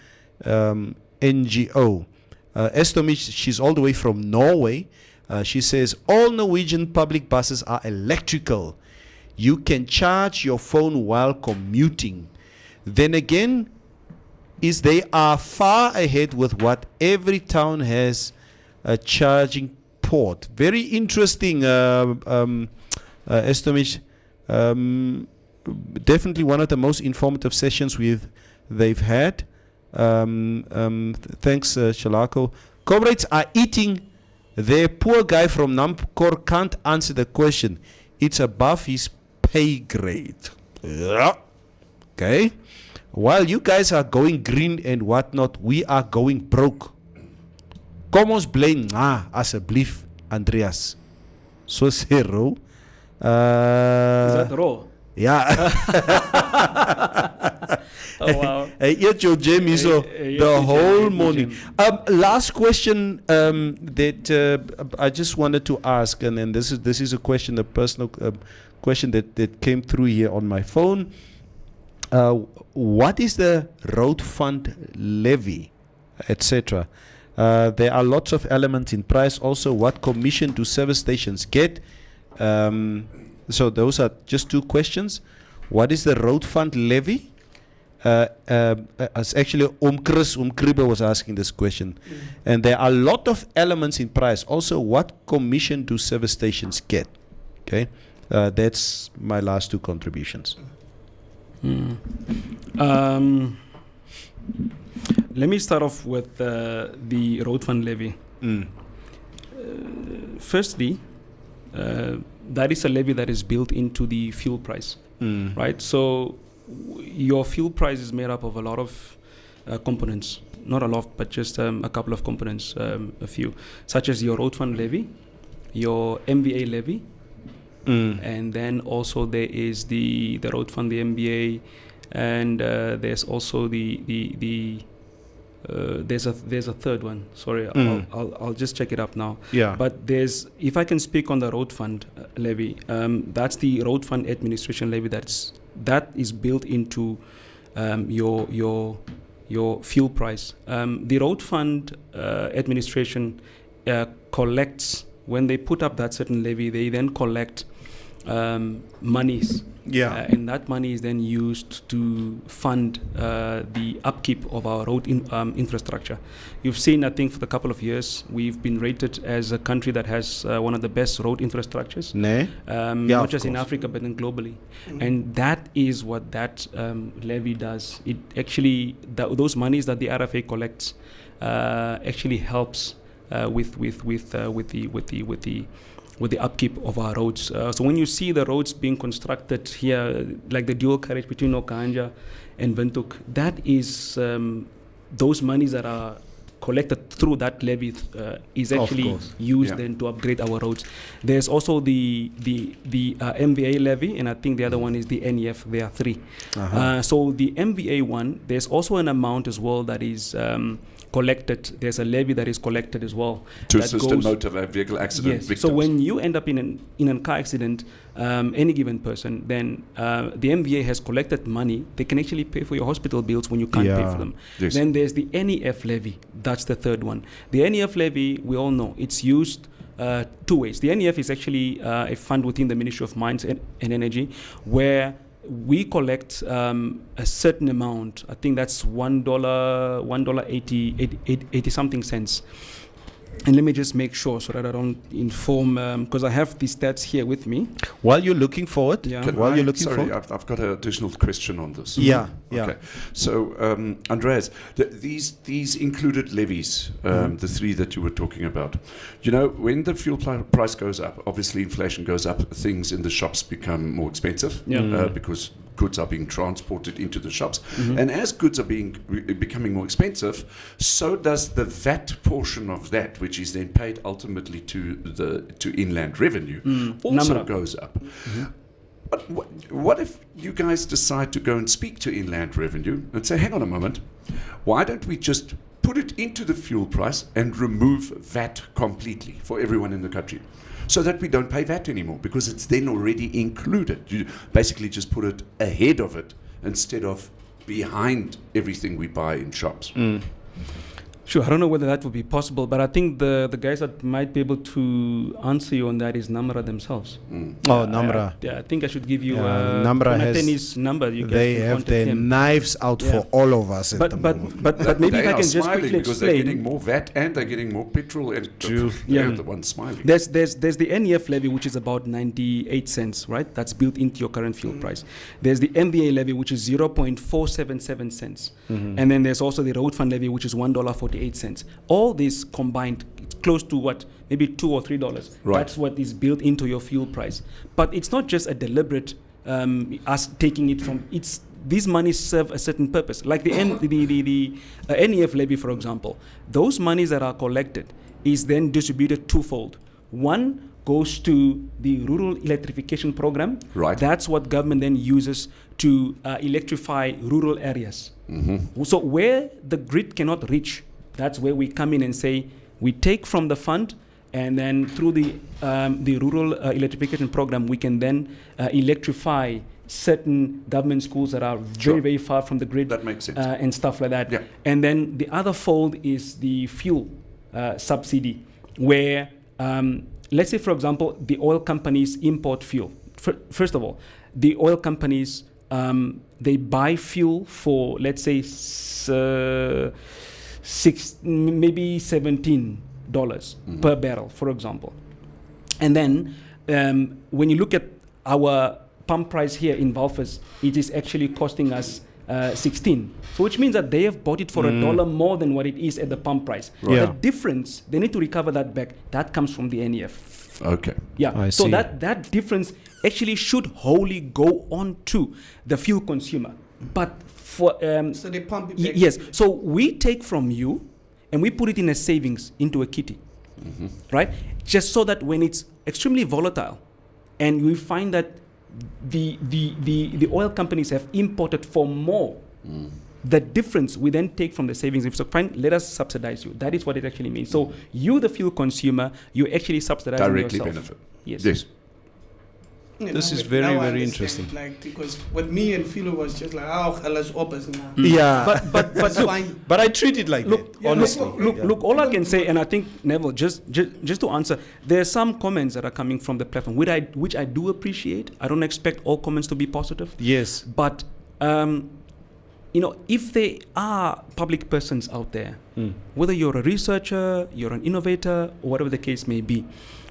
NGO. Estomi, she's all the way from Norway. She says, all Norwegian public buses are electrical. You can charge your phone while commuting. Then again, they are far ahead with what every town has a charging port. Very interesting, Estomish. Definitely one of the most informative sessions they've had. Thanks, Shalako. Comrades are eating. Their poor guy from Namkor can't answer the question. It's above his pay grade. Yeah. Okay. While you guys are going green and whatnot, we are going broke. Kom ons bly asseblief, Andreas. So sê Ro. Is that raw? Yeah. Oh, wow. I ate your Jamie so the whole morning. Last question that I just wanted to ask, and then this is a question, a personal question that came through here on my phone. What is the road fund levy, etc.? There are lots of elements in price. Also, what commission do service stations get? So those are just two questions. What is the road fund levy? As actually Chris Kribe was asking this question. And there are a lot of elements in price. Also, what commission do service stations get? Okay, that's my last two contributions. Let me start off with the road fund levy. Firstly, that is a levy that is built into the fuel price, right? So your fuel price is made up of a lot of components, not a lot, but just a couple of components, a few, such as your road fund levy, your MVA levy, and then also there is the road fund, the MVA, and there's also there's a third one. Sorry, I'll just check it up now. Yeah. But if I can speak on the road fund levy, that's the road fund administration levy that is built into your fuel price. The road fund administration collects when they put up that certain levy, they then collect monies. Yeah. And that money is then used to fund the upkeep of our road infrastructure. You've seen, I think, for the couple of years, we've been rated as a country that has one of the best road infrastructures. Not just in Africa, but then globally. And that is what that levy does. It actually, those monies that the RFA collects actually helps with the upkeep of our roads. So when you see the roads being constructed here, like the dual carriage between Okanja and Windhoek, that is those monies that are collected through that levy is actually used then to upgrade our roads. There's also the MVA levy, and I think the other one is the NEF. There are three. So the MVA one, there's also an amount as well that is collected. There's a levy that is collected as well to assist in motor vehicle accident victims. So when you end up in a car accident, any given person, then the MVA has collected money. They can actually pay for your hospital bills when you can't pay for them. Yes. Then there's the NEF levy. That's the third one. The NEF levy, we all know, it's used two ways. The NEF is actually a fund within the Ministry of Mines and Energy, where we collect a certain amount. I think that's $1.80 something cents. And let me just make sure so that I don't inform, because I have these stats here with me. While you're looking forward, I've got an additional question on this. Okay. So, Andreas, these included levies, the three that you were talking about. You know, when the fuel price goes up, obviously inflation goes up, things in the shops become more expensive because goods are being transported into the shops. And as goods are becoming more expensive, so does the VAT portion of that, which is then paid ultimately to inland revenue, also goes up. But what if you guys decide to go and speak to inland revenue and say, hang on a moment, why don't we just put it into the fuel price and remove VAT completely for everyone in the country? So that we don't pay VAT anymore, because it's then already included. You basically just put it ahead of it instead of behind everything we buy in shops. Sure, I don't know whether that would be possible, but I think the guys that might be able to answer you on that is Namra themselves. Namra. I think I should give you Namra has his number. They have their knives out for all of us at the moment. But maybe if I can just quickly because they're explain. getting more VAT and they're getting more petrol, and they're the ones smiling. There's the NEF levy, which is about 98 cents, right? That's built into your current fuel price. There's the MVA levy, which is 0.477 cents. And then there's also the road fund levy, which is $1.48. All this combined, it's close to what? Maybe $2 or $3. Right. That's what is built into your fuel price. But it's not just a deliberate us taking it from. These monies serve a certain purpose. Like the NEF levy, for example, those monies that are collected is then distributed twofold. One goes to the rural electrification program. Right. That's what government then uses to electrify rural areas. So where the grid cannot reach, that's where we come in and say we take from the fund, and then through the rural electrification program, we can then electrify certain government schools that are very, very far from the grid. That makes sense. And stuff like that. Yeah. And then the other fold is the fuel subsidy, where let's say, for example, the oil companies import fuel. First of all, the oil companies, they buy fuel for, let's say, maybe $17 per barrel, for example. And then when you look at our pump price here in Valfus, it is actually costing us 16. So which means that they have bought it for $1 more than what it is at the pump price. Right. The difference, they need to recover that back. That comes from the NEF. Okay. Yeah. I So see. that difference actually should wholly go on to the fuel consumer. But for So they pump it back. yes, so we take from you and we put it in a savings into a kitty, right? Just so that when it's extremely volatile, and we find that the oil companies have imported for more, the difference we then take from the savings. If so, fine, let us subsidize you. That is what it actually means. So you, the fuel consumer, you actually subsidize Directly yourself. benefit. Yes. Yes. This is very, now I very understand, interesting. Like, because with me and Philo was just like, oh, alles op is now. Yeah, But That's look, fine. but I treat it like Look, that, honestly. look. All I can say, and I think Neville, just to answer, there are some comments that are coming from the platform, which I do appreciate. I don't expect all comments to be positive. Yes. But if there are public persons out there, whether you're a researcher, you're an innovator, or whatever the case may be,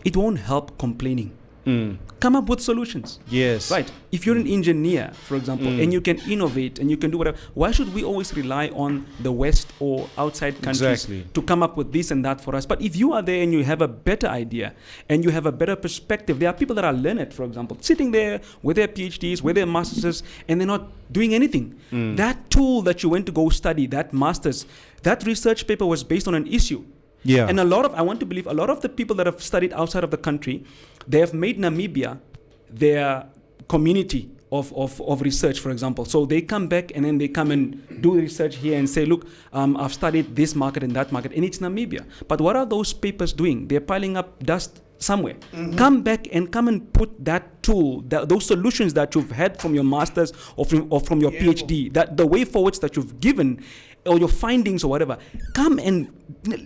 it won't help complaining. Come up with solutions. Yes. Right. If you're an engineer, for example, and you can innovate and you can do whatever, why should we always rely on the West or outside countries Exactly. to come up with this and that for us? But if you are there and you have a better idea and you have a better perspective, there are people that are learned, for example, sitting there with their PhDs, with their masters, and they're not doing anything. That tool that you went to go study, that master's, that research paper was based on an issue. Yeah. And I want to believe a lot of the people that have studied outside of the country, they have made Namibia their community of research, for example. So they come back and then they come and do research here and say, look, I've studied this market and that market, and it's Namibia. But what are those papers doing? They're piling up dust somewhere. Come back and come and put that tool, those solutions that you've had from your master's or from your PhD, that the way forwards that you've given, or your findings or whatever, come and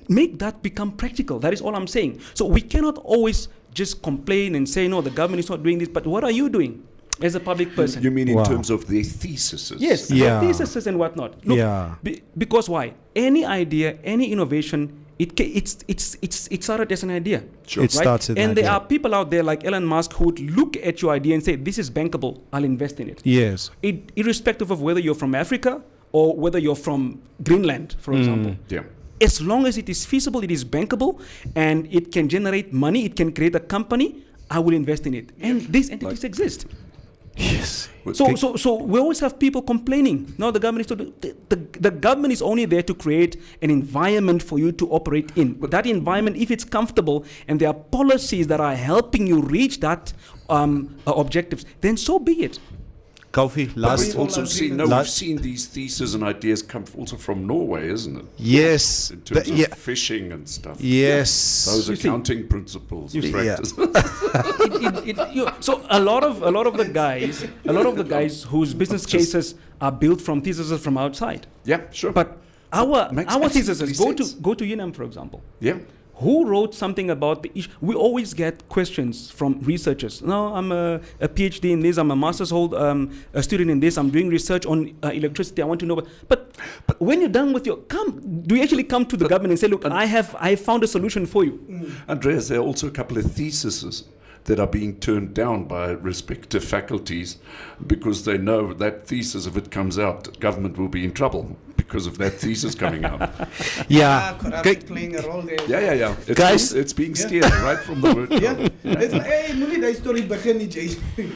make that become practical. That is all I'm saying. So we cannot always just complain and say, no, the government is not doing this, but what are you doing as a public person? You mean in Wow. terms of their theses? Yes, Yeah. their theses and whatnot. Look, Yeah. Because why? Any idea, any innovation, it started as an idea. Sure. It starts as an And there idea. are people out there like Elon Musk who would look at your idea and say, this is bankable, I'll invest in it. Yes. Irrespective of whether you're from Africa or whether you're from Greenland, for example. Yeah. As long as it is feasible, it is bankable, and it can generate money, it can create a company, I will invest in it. And these entities exist. Yes. So we always have people complaining. No, the government is the government is only there to create an environment for you to operate in. But that environment, if it's comfortable and there are policies that are helping you reach that objectives, then so be it. Kofi, But last. we've also seen, Last- we've seen these theses and ideas come also from Norway, isn't it? Yes. In terms Yeah. of fishing and stuff. Yes. Those You see- accounting principles see- practice. So a lot of the guys whose business cases are built from theses from outside. Yeah, sure. But our Makes theses absolutely sense. go to UNAM, for example. Yeah. Who wrote something about the issue? We always get questions from researchers. No, I'm a PhD in this. I'm a master's a student in this. I'm doing research on electricity. I want to know. But when you're done with do you actually come to the government and say, look, I found a solution for you? Andreas, there are also a couple of theses that are being turned down by respective faculties because they know that thesis, if it comes out, government will be in trouble because of that thesis coming out. Yeah. Corruption Kijk, playing a role there. Yeah. Guys- It's being steered right from the word. Yeah. go. It's like, hey, moenie die story begin nie, Jay.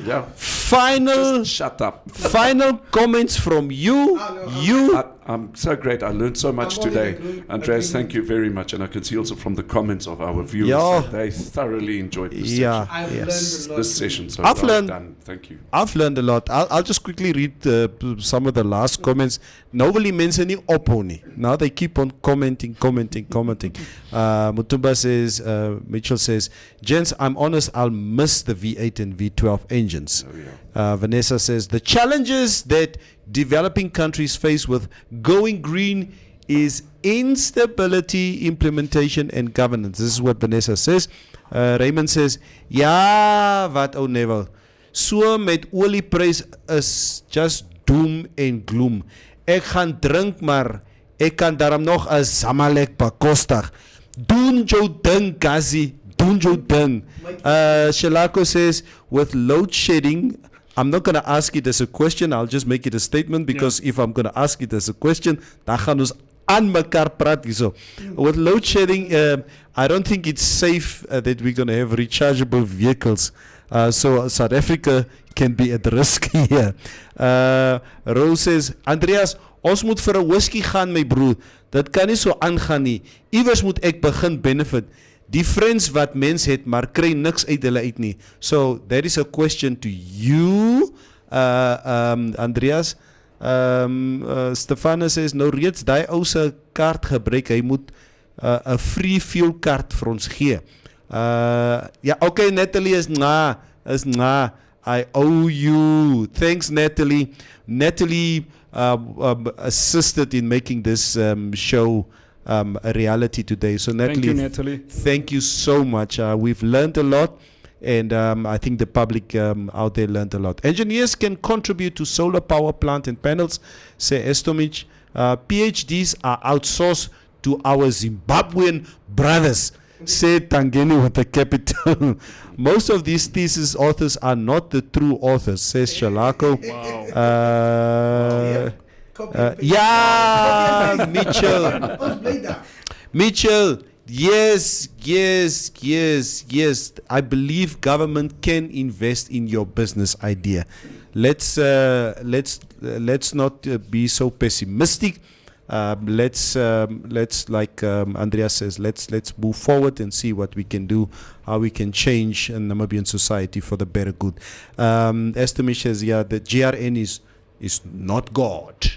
Yeah. final Just shut up. final comments from you. You. I'm so great. I learned so much I'm only today. agreeing- Andreas, agreeing. thank you very much. And I can see also from the comments of our viewers Yeah. that they thoroughly enjoyed this Yeah. I've Yes. learned a lot. this session. So I've well learned- done. Thank you. I've learned a lot. I'll just quickly read some of the last comments. Nobody mentioned any oppo. Now they keep on commenting. Mutumba says, Mitchell says, gents, I'm honest, I'll miss the V8 and V12 engines. Oh, yeah. Vanessa says, the challenges that developing countries face with going green is instability, implementation, and governance. This is what Vanessa says. Raymond says, ja, wat ou Neville. So met olieprys is just doom and gloom. Ek gaan drink, maar ek kan daarom nog 'n Zamalek bekostig. Doen jou ding, Gazi. Doen jou ding. Shalako says, with load shedding, I'm not going to ask it as a question. I'll just make it a statement because if I'm going to ask it as a question, dan gaan ons aan mekaar praat hierso. With load shedding, I don't think it's safe that we're going to have rechargeable vehicles. So South Africa can be at risk here. Rose says, Andreas, ons moet vir 'n whisky gaan, my broer. Dit kan nie so aangaan nie. Iewers moet ek begin benefit. Die friends wat mens het, maar kry niks uit hulle uit nie. So that is a question to you, Andreas. Stefana says, nou reeds daai ou se kaart gebruik. Hy moet 'n free fuel kaart vir ons gee. Ja, okay, Natalie is na. I owe you. Thanks, Natalie. Natalie assisted in making this show a reality today. So, Natalie, Thank you, Natalie. thank you so much. We've learned a lot, and I think the public out there learned a lot. Engineers can contribute to solar power plant and panels, say Estomich. PhDs are outsourced to our Zimbabwean brothers, say Tangeni with a capital. Most of these thesis authors are not the true authors, says Shalako. Yeah, Mitchell. Mitchell, yes. I believe government can invest in your business idea. Let's not be so pessimistic. Let's like Andreas says, let's move forward and see what we can do, how we can change Namibian society for the better good. Estemish says, yeah, the GRN is not God.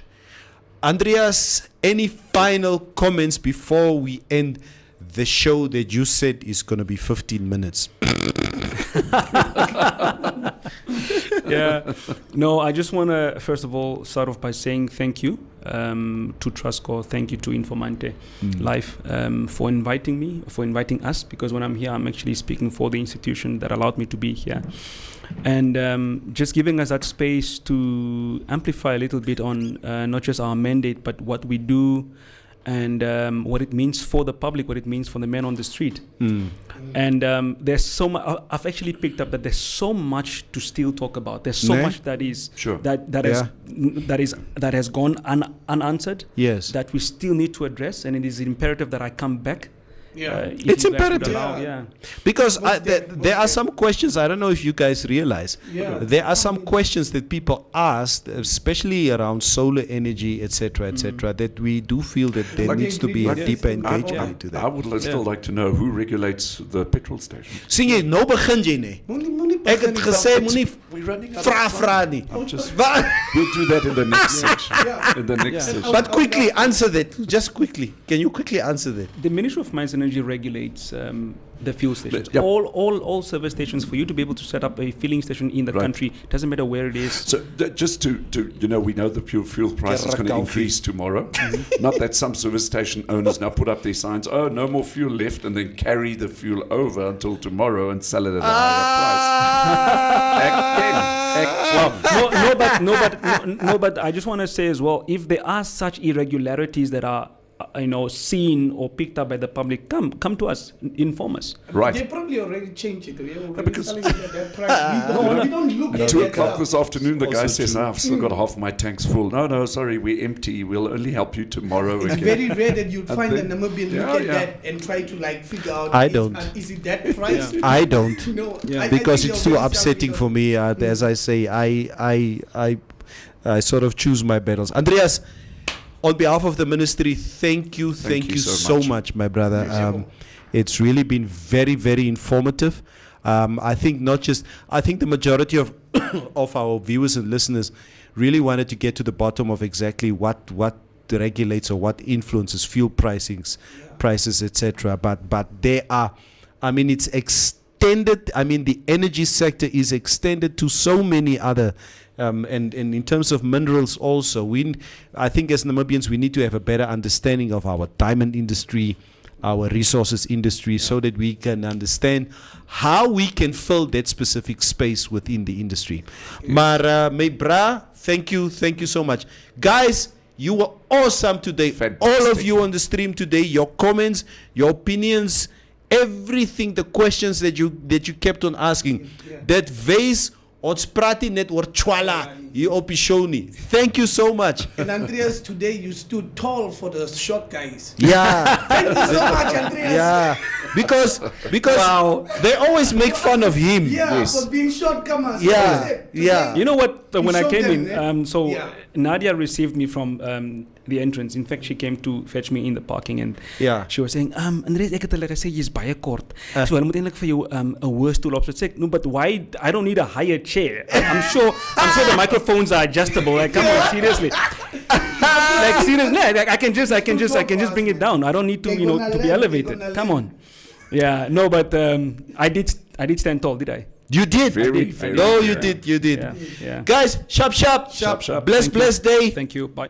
Andreas, any final comments before we end the show that you said is going to be 15 minutes? Yeah. No, I just want to, first of all, start off by saying thank you to Trustcore. Thank you to Informante Life for inviting me, for inviting us, because when I'm here, I'm actually speaking for the institution that allowed me to be here. And just giving us that space to amplify a little bit on not just our mandate, but what we do and what it means for the public, what it means for the man on the street. And there's so much. I've actually picked up that there's so much to still talk about. There's so much that is that has gone unanswered. Yes, that we still need to address, and it is imperative that I come back. It's imperative. Because there are some questions, I don't know if you guys realize, there are some questions that people ask, especially around solar energy, etc., that we do feel that there needs to be a deeper engagement into that. I would still like to know who regulates the petrol station. Sien jy, nou begin jy nie. Ek het gesê moenie vra nie. We'll do that in the next section. In the next session. But quickly answer that. Just quickly. Can you quickly answer that? The Ministry of Mines and Energy regulates the fuel stations. All service stations. For you to be able to set up a filling station in the country, doesn't matter where it is. So just to we know the fuel price is going to increase tomorrow. Not that some service station owners now put up their signs, oh, no more fuel left, and then carry the fuel over until tomorrow and sell it at a higher price. But I just want to say as well, if there are such irregularities that are seen or picked up by the public, come to us, inform us. Right. They probably already changed it. Because we don't look at 2 o'clock this afternoon, the guy says, I've still got half my tanks full. No, sorry, we're empty. We'll only help you tomorrow. It's very rare that you'd find a Namibian look at that and try to figure out. I don't. Is it that price? I don't. Because I it's too upsetting for me. As I say, I sort of choose my battles. Andreas, on behalf of the ministry, thank you so much, my brother. It's really been very, very informative. I think the majority of of our viewers and listeners really wanted to get to the bottom of exactly what regulates or what influences fuel prices, etc. But there are, it's extended. The energy sector is extended to so many other. And in terms of minerals also, I think as Namibians we need to have a better understanding of our diamond industry, our resources industry, so that we can understand how we can fill that specific space within the industry. Maar my bra, thank you so much. Guys, you were awesome today. Fantastic. All of you on the stream today, your comments, your opinions, everything, the questions that you kept on asking. That vase ons praat nie net oor Chwala hier op die show nie. Thank you so much. And Andreas, today you stood tall for the short guys. Yeah. Thank you so much, Andreas. Yeah. Because they always make fun of him. Yeah, for being shortcomers. Yeah. You know what? When I showed came them, in, Nadia received me from the entrance. In fact, she came to fetch me in the parking, and she was saying, Andreas, ek het hulle gesê jy's baie kort. So hulle moet eintlik vir jou 'n hoë stoel opsit. Sê, no, but why? I don't need a higher chair. I'm sure the microphones are adjustable. Like, come on, seriously. Like, seriously, I can just bring it down. I don't need to, to be elevated. Come on. Yeah, no, but I did stand tall, did I? You did. Very, did. very No, good. you did. You did. Yeah, yeah. Guys, sharp. Sharp. Blessed day. Thank you. Bye.